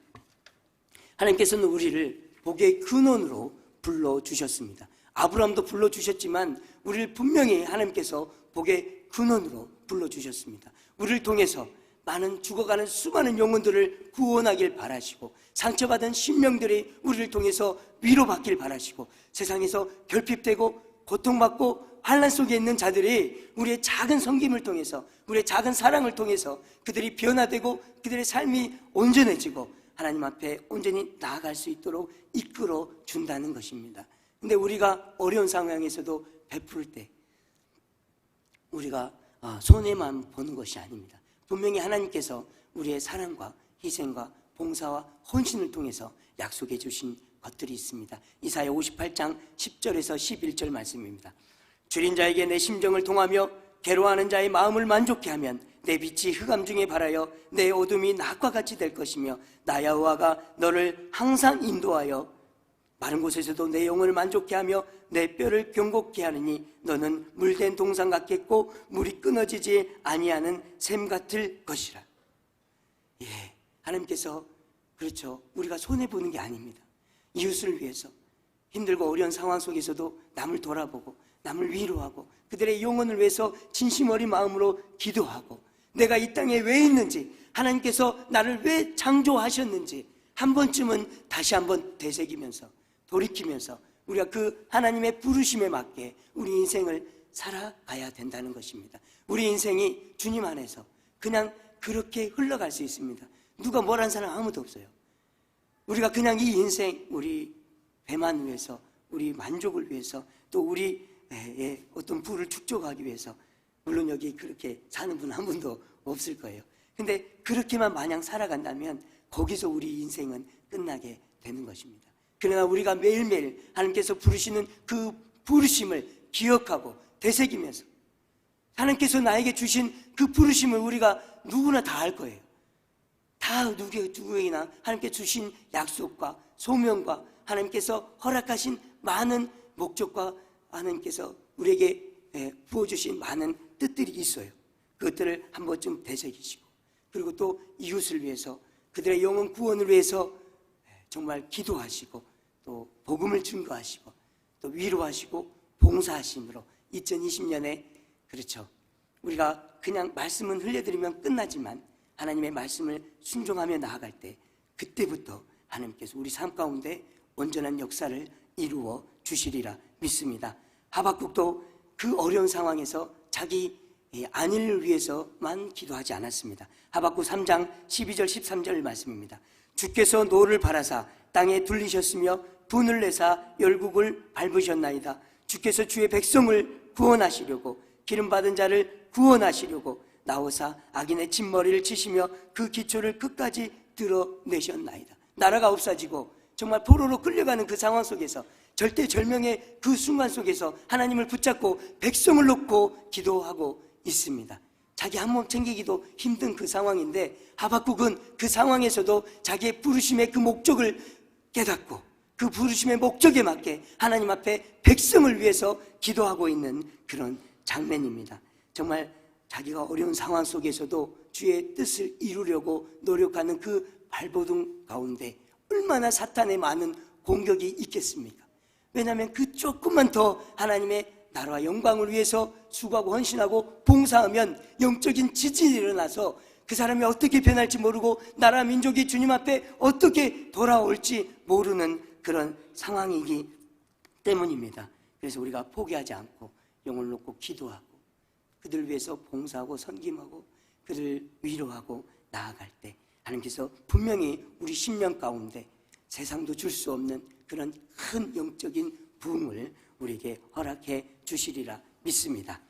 하나님께서는 우리를 복의 근원으로 불러주셨습니다. 아브라함도 불러주셨지만 우리를 분명히 하나님께서 복의 근원으로 불러주셨습니다. 우리를 통해서 많은 죽어가는 수많은 영혼들을 구원하길 바라시고, 상처받은 심령들이 우리를 통해서 위로받길 바라시고, 세상에서 결핍되고 고통받고 환난 속에 있는 자들이 우리의 작은 섬김을 통해서, 우리의 작은 사랑을 통해서 그들이 변화되고 그들의 삶이 온전해지고 하나님 앞에 온전히 나아갈 수 있도록 이끌어 준다는 것입니다. 근데 우리가 어려운 상황에서도 베풀 때 우리가 손해만 보는 것이 아닙니다. 분명히 하나님께서 우리의 사랑과 희생과 봉사와 헌신을 통해서 약속해 주신 것들이 있습니다. 이사야 58장 10절에서 11절 말씀입니다. 줄인 자에게 내 심정을 통하며 괴로워하는 자의 마음을 만족케 하면 내 빛이 흑암 중에 발하여 내 어둠이 낮과 같이 될 것이며 나 여호와가 너를 항상 인도하여 마른 곳에서도 내 영혼을 만족케 하며 내 뼈를 경곡케 하느니 너는 물된 동상 같겠고 물이 끊어지지 아니하는 샘 같을 것이라. 예, 하나님께서 그렇죠, 우리가 손해보는 게 아닙니다. 이웃을 위해서 힘들고 어려운 상황 속에서도 남을 돌아보고 남을 위로하고 그들의 영혼을 위해서 진심 어린 마음으로 기도하고, 내가 이 땅에 왜 있는지, 하나님께서 나를 왜 창조하셨는지 한 번쯤은 다시 한번 되새기면서 돌이키면서 우리가 그 하나님의 부르심에 맞게 우리 인생을 살아가야 된다는 것입니다. 우리 인생이 주님 안에서 그냥 그렇게 흘러갈 수 있습니다. 누가 뭐라는 사람 아무도 없어요. 우리가 그냥 이 인생, 우리 배만 위해서, 우리 만족을 위해서, 또 우리의 어떤 부를 축적하기 위해서, 물론 여기 그렇게 사는 분 한 분도 없을 거예요. 근데 그렇게만 마냥 살아간다면 거기서 우리 인생은 끝나게 되는 것입니다. 그러나 우리가 매일매일 하나님께서 부르시는 그 부르심을 기억하고 되새기면서, 하나님께서 나에게 주신 그 부르심을 우리가 누구나 다 알 거예요. 다 누구에게나 하나님께 주신 약속과 소명과 하나님께서 허락하신 많은 목적과 하나님께서 우리에게 부어주신 많은 뜻들이 있어요. 그것들을 한 번쯤 되새기시고, 그리고 또 이웃을 위해서, 그들의 영혼 구원을 위해서 정말 기도하시고, 또 복음을 증거하시고, 또 위로하시고 봉사하심으로 2020년에 그렇죠, 우리가 그냥 말씀은 흘려드리면 끝나지만 하나님의 말씀을 순종하며 나아갈 때, 그때부터 하나님께서 우리 삶 가운데 온전한 역사를 이루어 주시리라 믿습니다. 하박국도 그 어려운 상황에서 자기 안위를 위해서만 기도하지 않았습니다. 하박국 3장 12절 13절 말씀입니다. 주께서 노를 바라사 땅에 둘리셨으며 분을 내사 열국을 밟으셨나이다. 주께서 주의 백성을 구원하시려고 기름받은 자를 구원하시려고 나오사 악인의 진머리를 치시며 그 기초를 끝까지 드러내셨나이다. 나라가 없어지고 정말 포로로 끌려가는 그 상황 속에서, 절대절명의 그 순간 속에서 하나님을 붙잡고 백성을 놓고 기도하고 있습니다. 자기 한 몸 챙기기도 힘든 그 상황인데 하박국은 그 상황에서도 자기의 부르심의 그 목적을 깨닫고 그 부르심의 목적에 맞게 하나님 앞에 백성을 위해서 기도하고 있는 그런 장면입니다. 정말 자기가 어려운 상황 속에서도 주의 뜻을 이루려고 노력하는 그 발버둥 가운데 얼마나 사탄의 많은 공격이 있겠습니까? 왜냐하면 그 조금만 더 하나님의 나라와 영광을 위해서 수고하고 헌신하고 봉사하면 영적인 지진이 일어나서 그 사람이 어떻게 변할지 모르고 나라 민족이 주님 앞에 어떻게 돌아올지 모르는 그런 상황이기 때문입니다. 그래서 우리가 포기하지 않고 영을 놓고 기도하고 그들을 위해서 봉사하고 섬김하고 그들을 위로하고 나아갈 때 하나님께서 분명히 우리 심령 가운데 세상도 줄 수 없는 그런 큰 영적인 부흥을 우리에게 허락해 주시리라 믿습니다.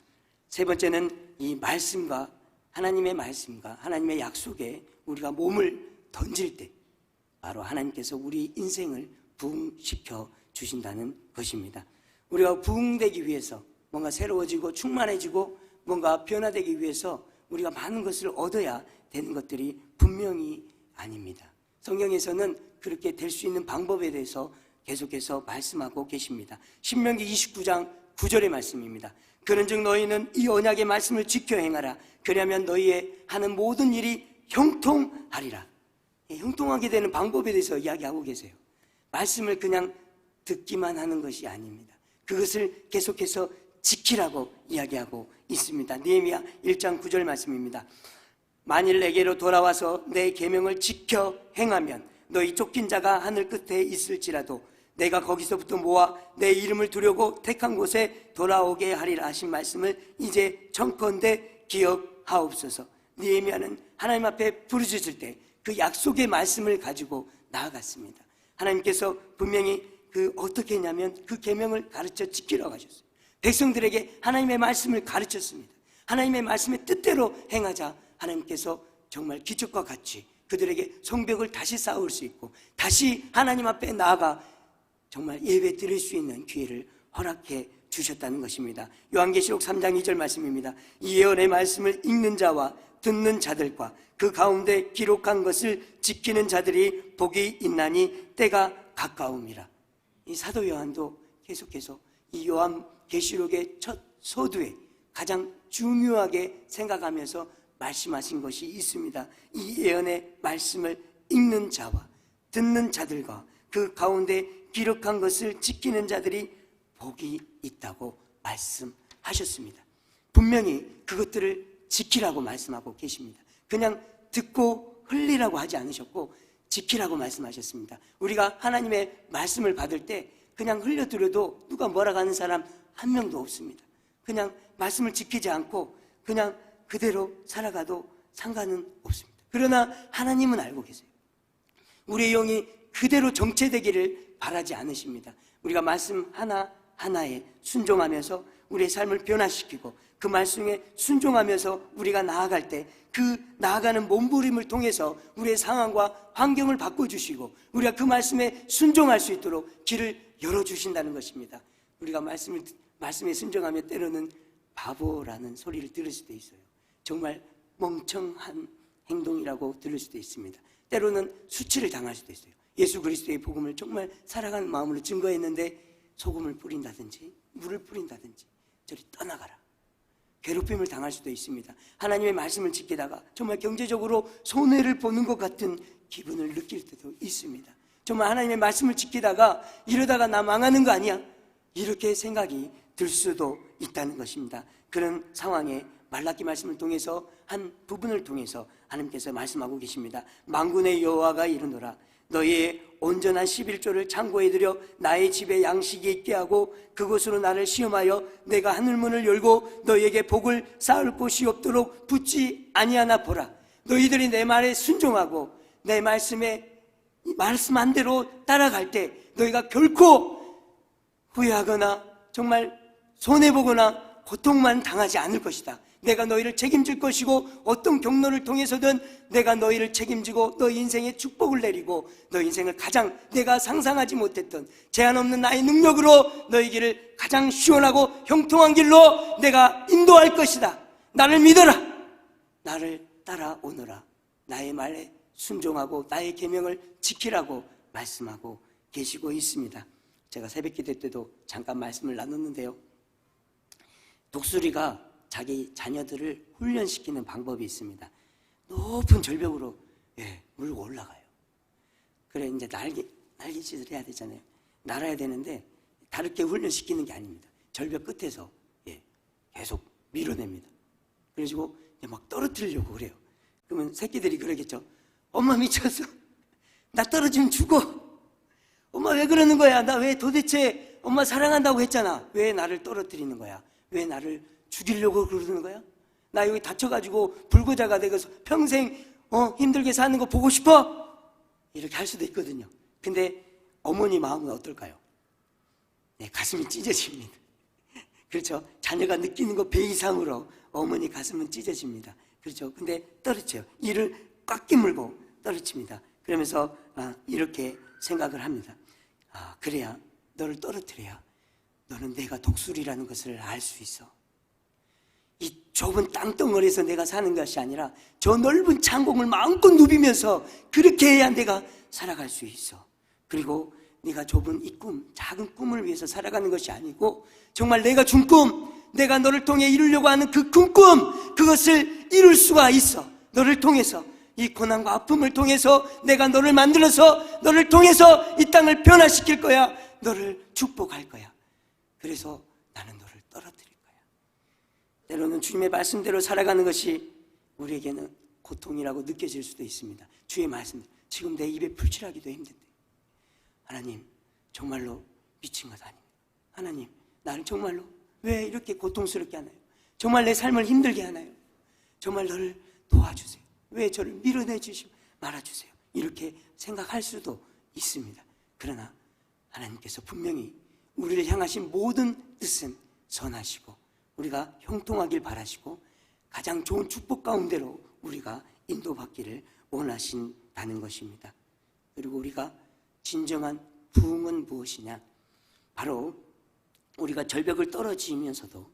세 번째는 이 말씀과 하나님의 말씀과 하나님의 약속에 우리가 몸을 던질 때 바로 하나님께서 우리 인생을 부흥시켜 주신다는 것입니다. 우리가 부흥되기 위해서 뭔가 새로워지고 충만해지고 뭔가 변화되기 위해서 우리가 많은 것을 얻어야 되는 것들이 분명히 아닙니다. 성경에서는 그렇게 될 수 있는 방법에 대해서 계속해서 말씀하고 계십니다. 신명기 29장 9절의 말씀입니다. 그런즉 너희는 이 언약의 말씀을 지켜 행하라. 그러면 너희의 하는 모든 일이 형통하리라. 형통하게 되는 방법에 대해서 이야기하고 계세요. 말씀을 그냥 듣기만 하는 것이 아닙니다. 그것을 계속해서 지키라고 이야기하고 있습니다. 느헤미야 1장 9절 말씀입니다. 만일 내게로 돌아와서 내 계명을 지켜 행하면 너희 쫓긴 자가 하늘 끝에 있을지라도 내가 거기서부터 모아 내 이름을 두려고 택한 곳에 돌아오게 하리라 하신 말씀을 이제 청컨대 기억하옵소서. 느헤미야는 하나님 앞에 부르짖을 때 그 약속의 말씀을 가지고 나아갔습니다. 하나님께서 분명히 어떻게 했냐면 그 계명을 가르쳐 지키라고 하셨어요. 백성들에게 하나님의 말씀을 가르쳤습니다. 하나님의 말씀의 뜻대로 행하자 하나님께서 정말 기적과 같이 그들에게 성벽을 다시 쌓을 수 있고 다시 하나님 앞에 나아가 정말 예배 드릴 수 있는 기회를 허락해 주셨다는 것입니다. 요한계시록 3장 2절 말씀입니다. 이 예언의 말씀을 읽는 자와 듣는 자들과 그 가운데 기록한 것을 지키는 자들이 복이 있나니 때가 가까움이라. 이 사도 요한도 계속해서 이 요한계시록의 첫 서두에 가장 중요하게 생각하면서 말씀하신 것이 있습니다. 이 예언의 말씀을 읽는 자와 듣는 자들과 그 가운데 기록한 것을 지키는 자들이 복이 있다고 말씀하셨습니다. 분명히 그것들을 지키라고 말씀하고 계십니다. 그냥 듣고 흘리라고 하지 않으셨고 지키라고 말씀하셨습니다. 우리가 하나님의 말씀을 받을 때 그냥 흘려드려도 누가 뭐라고 하는 사람 한 명도 없습니다. 그냥 말씀을 지키지 않고 그냥 그대로 살아가도 상관은 없습니다. 그러나 하나님은 알고 계세요. 우리의 영이 그대로 정체되기를 바라지 않으십니다. 우리가 말씀 하나하나에 순종하면서 우리의 삶을 변화시키고 그 말씀에 순종하면서 우리가 나아갈 때 그 나아가는 몸부림을 통해서 우리의 상황과 환경을 바꿔주시고 우리가 그 말씀에 순종할 수 있도록 길을 열어주신다는 것입니다. 우리가 말씀에 순종하며 때로는 바보라는 소리를 들을 수도 있어요. 정말 멍청한 행동이라고 들을 수도 있습니다. 때로는 수치를 당할 수도 있어요. 예수 그리스도의 복음을 정말 사랑하는 마음으로 증거했는데 소금을 뿌린다든지 물을 뿌린다든지 저리 떠나가라. 괴롭힘을 당할 수도 있습니다. 하나님의 말씀을 지키다가 정말 경제적으로 손해를 보는 것 같은 기분을 느낄 때도 있습니다. 정말 하나님의 말씀을 지키다가 이러다가 나 망하는 거 아니야? 이렇게 생각이 들 수도 있다는 것입니다. 그런 상황에 말라기 말씀을 통해서 한 부분을 통해서 하나님께서 말씀하고 계십니다. 만군의 여호와가 이르노라. 너희의 온전한 11조를 창고에 들여 나의 집에 양식이 있게 하고 그곳으로 나를 시험하여 내가 하늘문을 열고 너희에게 복을 쌓을 곳이 없도록 붙지 아니하나 보라. 너희들이 내 말에 순종하고 내 말씀한 대로 따라갈 때 너희가 결코 후회하거나 정말 손해보거나 고통만 당하지 않을 것이다. 내가 너희를 책임질 것이고 어떤 경로를 통해서든 내가 너희를 책임지고 너희 인생에 축복을 내리고 너희 인생을 가장 내가 상상하지 못했던 제한 없는 나의 능력으로 너희 길을 가장 시원하고 형통한 길로 내가 인도할 것이다. 나를 믿어라. 나를 따라오너라. 나의 말에 순종하고 나의 계명을 지키라고 말씀하고 계시고 있습니다. 제가 새벽기도 때도 잠깐 말씀을 나눴는데요. 독수리가 자기 자녀들을 훈련시키는 방법이 있습니다. 높은 절벽으로 물고 올라가요. 그래 이제 날개짓을 해야 되잖아요. 날아야 되는데 다르게 훈련시키는 게 아닙니다. 절벽 끝에서 계속 밀어냅니다. 그래가지고 막 떨어뜨리려고 그래요. 그러면 새끼들이 그러겠죠. 엄마 미쳤어. 나 떨어지면 죽어. 엄마 왜 그러는 거야? 나 왜 도대체 엄마 사랑한다고 했잖아. 왜 나를 떨어뜨리는 거야? 왜 나를 죽이려고 그러는 거야? 나 여기 다쳐가지고 불구자가 되어서 평생 힘들게 사는 거 보고 싶어? 이렇게 할 수도 있거든요. 근데 어머니 마음은 어떨까요? 가슴이 찢어집니다. 그렇죠? 자녀가 느끼는 것 배 이상으로 어머니 가슴은 찢어집니다. 그렇죠? 근데 떨어져요. 이를 꽉 끼물고 떨어집니다. 그러면서 이렇게 생각을 합니다. 그래야 너를 떨어뜨려야 너는 내가 독수리라는 것을 알 수 있어. 이 좁은 땅덩어리에서 내가 사는 것이 아니라 저 넓은 창공을 마음껏 누비면서 그렇게 해야 내가 살아갈 수 있어. 그리고 네가 좁은 이 꿈, 작은 꿈을 위해서 살아가는 것이 아니고 정말 내가 준 꿈, 내가 너를 통해 이루려고 하는 그 큰 꿈, 그것을 이룰 수가 있어. 너를 통해서, 이 고난과 아픔을 통해서 내가 너를 만들어서 너를 통해서 이 땅을 변화시킬 거야. 너를 축복할 거야. 그래서 나는 너를 떨어뜨릴 거야. 때로는 주님의 말씀대로 살아가는 것이 우리에게는 고통이라고 느껴질 수도 있습니다. 주의 말씀, 지금 내 입에 풀칠하기도 힘든데 하나님 정말로 미친 것 아닙니다. 하나님 나를 정말로 왜 이렇게 고통스럽게 하나요? 정말 내 삶을 힘들게 하나요? 정말 너를 도와주세요. 왜 저를 밀어내주시고 말아주세요. 이렇게 생각할 수도 있습니다. 그러나 하나님께서 분명히 우리를 향하신 모든 뜻은 선하시고 우리가 형통하길 바라시고 가장 좋은 축복 가운데로 우리가 인도받기를 원하신다는 것입니다. 그리고 우리가 진정한 부흥은 무엇이냐? 바로 우리가 절벽을 떨어지면서도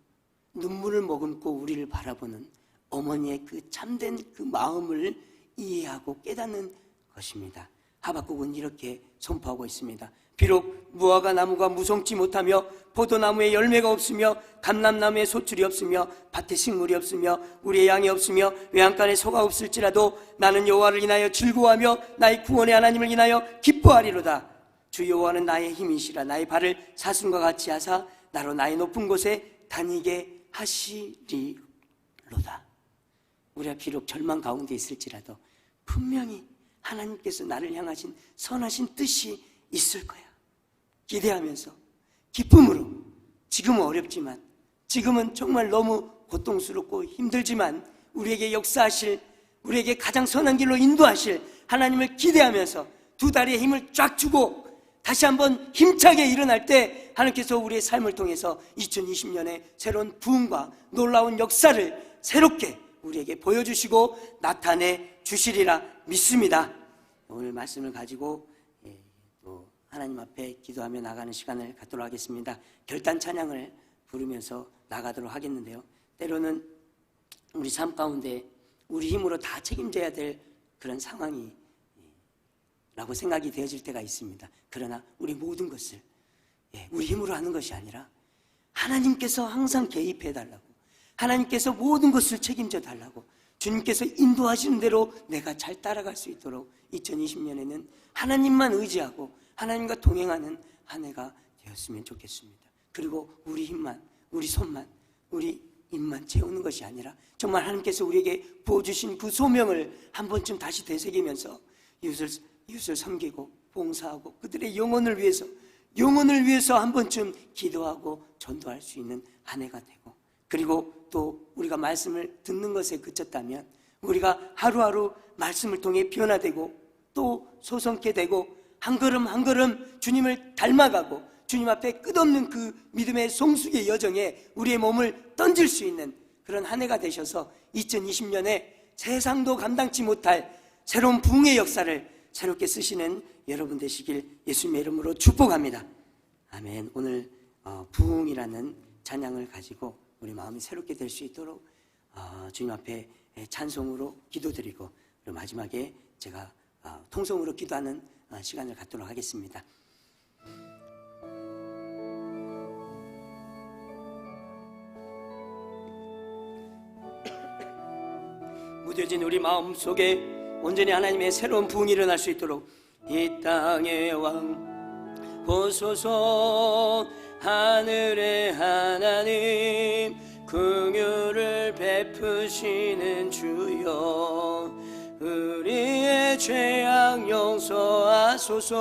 눈물을 머금고 우리를 바라보는 어머니의 그 참된 그 마음을 이해하고 깨닫는 것입니다. 하박국은 이렇게 선포하고 있습니다. 비록 무화과 나무가 무성치 못하며 포도나무에 열매가 없으며 감람나무에 소출이 없으며 밭에 식물이 없으며 우리의 양이 없으며 외양간에 소가 없을지라도 나는 여호와를 인하여 즐거워하며 나의 구원의 하나님을 인하여 기뻐하리로다. 주 여호와는 나의 힘이시라. 나의 발을 사슴과 같이 하사 나로 나의 높은 곳에 다니게 하시리로다. 우리가 비록 절망 가운데 있을지라도 분명히 하나님께서 나를 향하신 선하신 뜻이 있을 거야. 기대하면서 기쁨으로, 지금은 어렵지만, 지금은 정말 너무 고통스럽고 힘들지만 우리에게 역사하실, 우리에게 가장 선한 길로 인도하실 하나님을 기대하면서 두 다리에 힘을 쫙 주고 다시 한번 힘차게 일어날 때 하나님께서 우리의 삶을 통해서 2020년에 새로운 부흥과 놀라운 역사를 새롭게 우리에게 보여주시고 나타내 주시리라 믿습니다. 오늘 말씀을 가지고 또 하나님 앞에 기도하며 나가는 시간을 갖도록 하겠습니다. 결단 찬양을 부르면서 나가도록 하겠는데요, 때로는 우리 삶 가운데 우리 힘으로 다 책임져야 될 그런 상황이 라고 생각이 되어질 때가 있습니다. 그러나 우리 모든 것을 우리 힘으로 하는 것이 아니라 하나님께서 항상 개입해 달라고, 하나님께서 모든 것을 책임져 달라고, 주님께서 인도하시는 대로 내가 잘 따라갈 수 있도록 2020년에는 하나님만 의지하고 하나님과 동행하는 한 해가 되었으면 좋겠습니다. 그리고 우리 힘만, 우리 손만, 우리 입만 채우는 것이 아니라 정말 하나님께서 우리에게 부어주신 그 소명을 한 번쯤 다시 되새기면서 이웃을 섬기고 봉사하고 그들의 영혼을 위해서 한 번쯤 기도하고 전도할 수 있는 한 해가 되고, 그리고 또 우리가 말씀을 듣는 것에 그쳤다면 우리가 하루하루 말씀을 통해 변화되고 또 소성케 되고 한 걸음 한 걸음 주님을 닮아가고 주님 앞에 끝없는 그 믿음의 송숙의 여정에 우리의 몸을 던질 수 있는 그런 한 해가 되셔서 2020년에 세상도 감당치 못할 새로운 부흥의 역사를 새롭게 쓰시는 여러분 되시길 예수님의 이름으로 축복합니다. 아멘. 오늘 부흥이라는 찬양을 가지고 우리 마음이 새롭게 될 수 있도록 주님 앞에 찬송으로 기도드리고, 그리고 마지막에 제가 통성으로 기도하는 시간을 갖도록 하겠습니다. 무뎌진 우리 마음 속에 온전히 하나님의 새로운 부흥이 일어날 수 있도록 이 땅의 왕 보소서. 하늘의 하나님 긍휼을 베푸시는 주여, 우리의 죄악 용서하소서.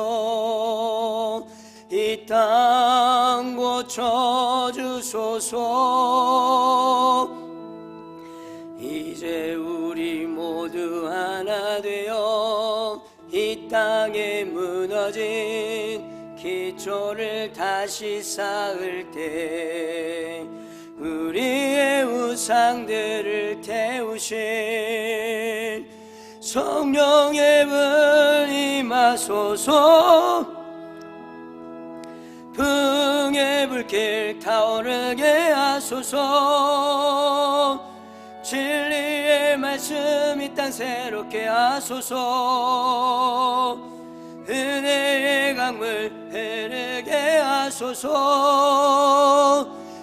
이 땅 고쳐주소서. 이제 우리 모두 하나 되어 이 땅에 무너진 기초를 다시 쌓을 때 우리의 우상들을 태우신 성령의 분 임하소서. 부흥의 불길 타오르게 하소서. 진리의 말씀 이 땅 새롭게 하소서. 은혜의 강물 흐르게 하소서.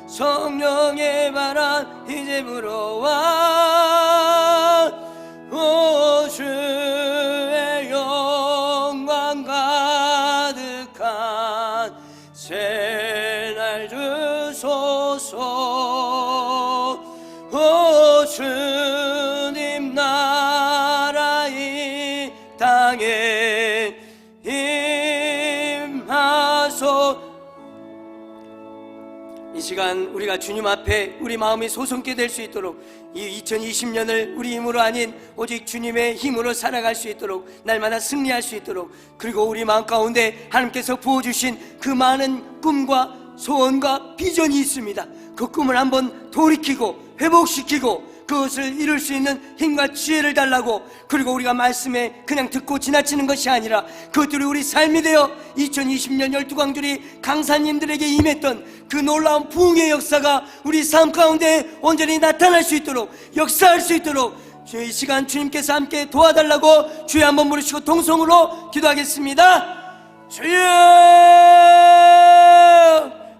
성령의 바람 이제 불어와 오 주의 영광 가득한 새날 주소서. 오 주님 나라 이 땅에 임하소. 이 시간 우리가 주님 앞에 우리 마음이 소성케 될 수 있도록 이 2020년을 우리 힘으로 아닌 오직 주님의 힘으로 살아갈 수 있도록 날마다 승리할 수 있도록, 그리고 우리 마음 가운데 하나님께서 부어주신 그 많은 꿈과 소원과 비전이 있습니다. 그 꿈을 한번 돌이키고 회복시키고 그것을 이룰 수 있는 힘과 지혜를 달라고, 그리고 우리가 말씀에 그냥 듣고 지나치는 것이 아니라 그것들이 우리 삶이 되어 2020년 12광주리 강사님들에게 임했던 그 놀라운 부흥의 역사가 우리 삶 가운데 온전히 나타날 수 있도록, 역사할 수 있도록 주의 이 시간 주님께서 함께 도와달라고 주여 한번 부르시고 동성으로 기도하겠습니다. 주여!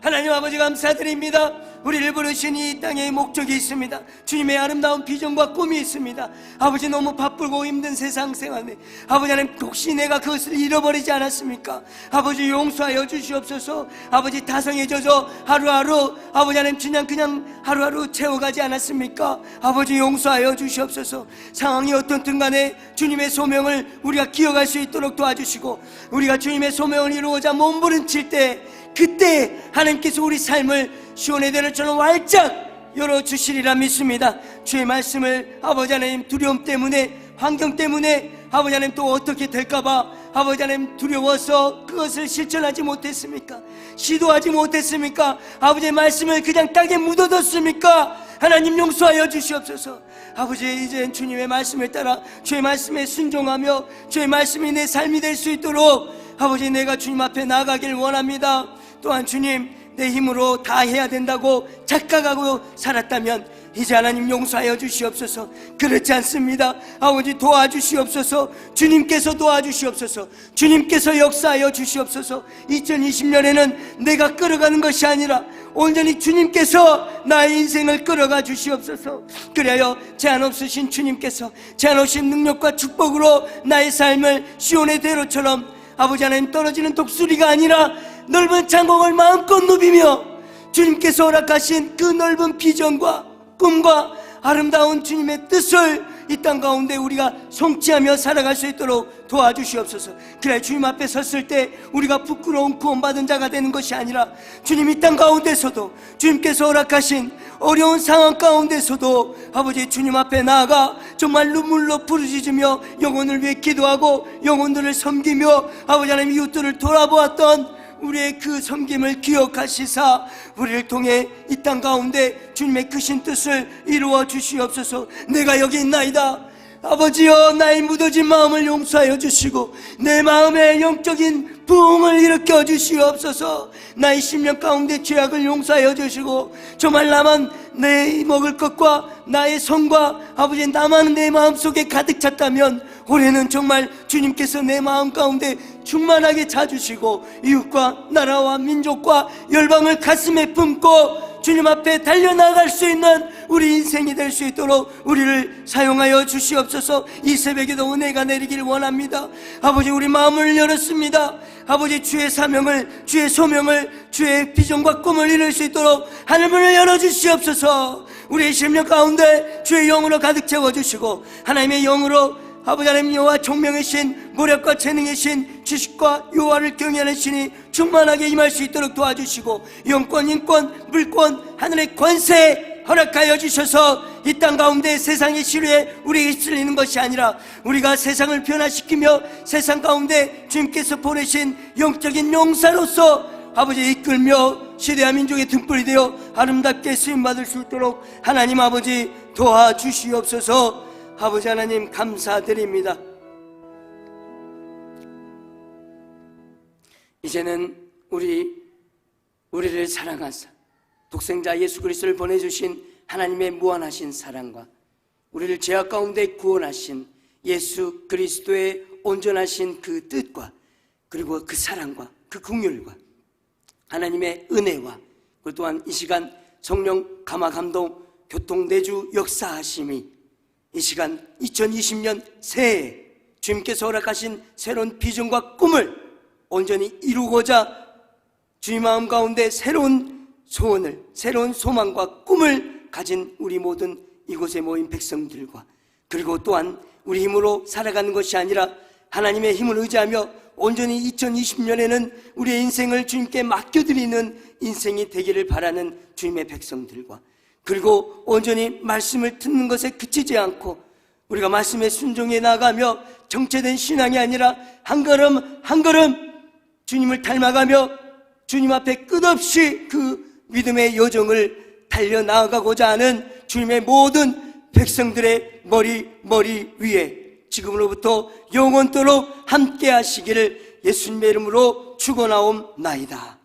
하나님 아버지 감사드립니다. 우리를 부르신 이 땅에 목적이 있습니다. 주님의 아름다운 비전과 꿈이 있습니다. 아버지, 너무 바쁘고 힘든 세상 생활에 아버지 하나님, 혹시 내가 그것을 잃어버리지 않았습니까? 아버지 용서하여 주시옵소서. 아버지 다성해져서 하루하루 아버지 하나님 그냥 하루하루 채워가지 않았습니까? 아버지 용서하여 주시옵소서. 상황이 어떻든 간에 주님의 소명을 우리가 기억할 수 있도록 도와주시고, 우리가 주님의 소명을 이루고자 몸부림칠 때 그때 하나님께서 우리 삶을 시온의 대로처럼 활짝 열어주시리라 믿습니다. 주의 말씀을 아버지 하나님 두려움 때문에, 환경 때문에 아버지 하나님 또 어떻게 될까봐 아버지 하나님 두려워서 그것을 실천하지 못했습니까? 시도하지 못했습니까? 아버지의 말씀을 그냥 땅에 묻어뒀습니까? 하나님 용서하여 주시옵소서. 아버지, 이제 주님의 말씀을 따라 주의 말씀에 순종하며 주의 말씀이 내 삶이 될 수 있도록 아버지 내가 주님 앞에 나아가길 원합니다. 또한 주님, 내 힘으로 다 해야 된다고 착각하고 살았다면 이제 하나님 용서하여 주시옵소서. 그렇지 않습니다. 아버지 도와주시옵소서. 주님께서 도와주시옵소서. 주님께서 역사하여 주시옵소서. 2020년에는 내가 끌어가는 것이 아니라 온전히 주님께서 나의 인생을 끌어가 주시옵소서. 그래야 제한 없으신 주님께서 제한 없으신 능력과 축복으로 나의 삶을 시온의 대로처럼 아버지 하나님 떨어지는 독수리가 아니라 넓은 창공을 마음껏 누비며 주님께서 허락하신 그 넓은 비전과 꿈과 아름다운 주님의 뜻을 이 땅 가운데 우리가 성취하며 살아갈 수 있도록 도와주시옵소서. 그래 주님 앞에 섰을 때 우리가 부끄러운 구원받은 자가 되는 것이 아니라 주님 이 땅 가운데서도 주님께서 허락하신 어려운 상황 가운데서도 아버지 주님 앞에 나아가 정말 눈물로 부르짖으며 영혼을 위해 기도하고 영혼들을 섬기며 아버지 하나님 이웃들을 돌아보았던 우리의 그 섬김을 기억하시사 우리를 통해 이 땅 가운데 주님의 크신 뜻을 이루어 주시옵소서. 내가 여기 있나이다. 아버지여, 나의 묻어진 마음을 용서하여 주시고 내 마음에 영적인 부흥을 일으켜 주시옵소서. 나의 심령 가운데 죄악을 용서하여 주시고 정말 나만 내 먹을 것과 나의 성과 아버지 나만 내 마음속에 가득 찼다면 올해는 정말 주님께서 내 마음 가운데 충만하게 차주시고 이웃과 나라와 민족과 열방을 가슴에 품고 주님 앞에 달려나갈 수 있는 우리 인생이 될 수 있도록 우리를 사용하여 주시옵소서. 이 새벽에도 은혜가 내리길 원합니다. 아버지, 우리 마음을 열었습니다. 아버지, 주의 사명을, 주의 소명을, 주의 비전과 꿈을 이룰 수 있도록 하늘문을 열어주시옵소서. 우리의 심령 가운데 주의 영으로 가득 채워주시고 하나님의 영으로 아버지 하나님 여호와 총명의 신, 모략과 재능의 신, 지식과 여호와를 경외하는 신이 충만하게 임할 수 있도록 도와주시고 영권, 인권, 물권, 하늘의 권세 허락하여 주셔서 이 땅 가운데 세상의 시류에 우리에게 휩쓸리는 것이 아니라 우리가 세상을 변화시키며 세상 가운데 주님께서 보내신 영적인 용사로서 아버지 이끌며 시대와 민족의 등불이 되어 아름답게 쓰임받을 수 있도록 하나님 아버지 도와주시옵소서. 아버지 하나님 감사드립니다. 이제는 우리를 사랑하사 독생자 예수 그리스도를 보내주신 하나님의 무한하신 사랑과 우리를 죄악 가운데 구원하신 예수 그리스도의 온전하신 그 뜻과 그리고 그 사랑과 그 긍휼과 하나님의 은혜와 그리고 또한 이 시간 성령 감화 감동 교통 내주 역사하심이 이 시간 2020년 새해 주님께서 허락하신 새로운 비전과 꿈을 온전히 이루고자 주님 마음 가운데 새로운 소원을, 새로운 소망과 꿈을 가진 우리 모든 이곳에 모인 백성들과 그리고 또한 우리 힘으로 살아가는 것이 아니라 하나님의 힘을 의지하며 온전히 2020년에는 우리의 인생을 주님께 맡겨드리는 인생이 되기를 바라는 주님의 백성들과 그리고 온전히 말씀을 듣는 것에 그치지 않고 우리가 말씀에 순종해 나가며 정체된 신앙이 아니라 한 걸음 한 걸음 주님을 닮아가며 주님 앞에 끝없이 그 믿음의 여정을 달려나가고자 하는 주님의 모든 백성들의 머리 위에 지금으로부터 영원토록 함께 하시기를 예수님의 이름으로 축원하옵나이다.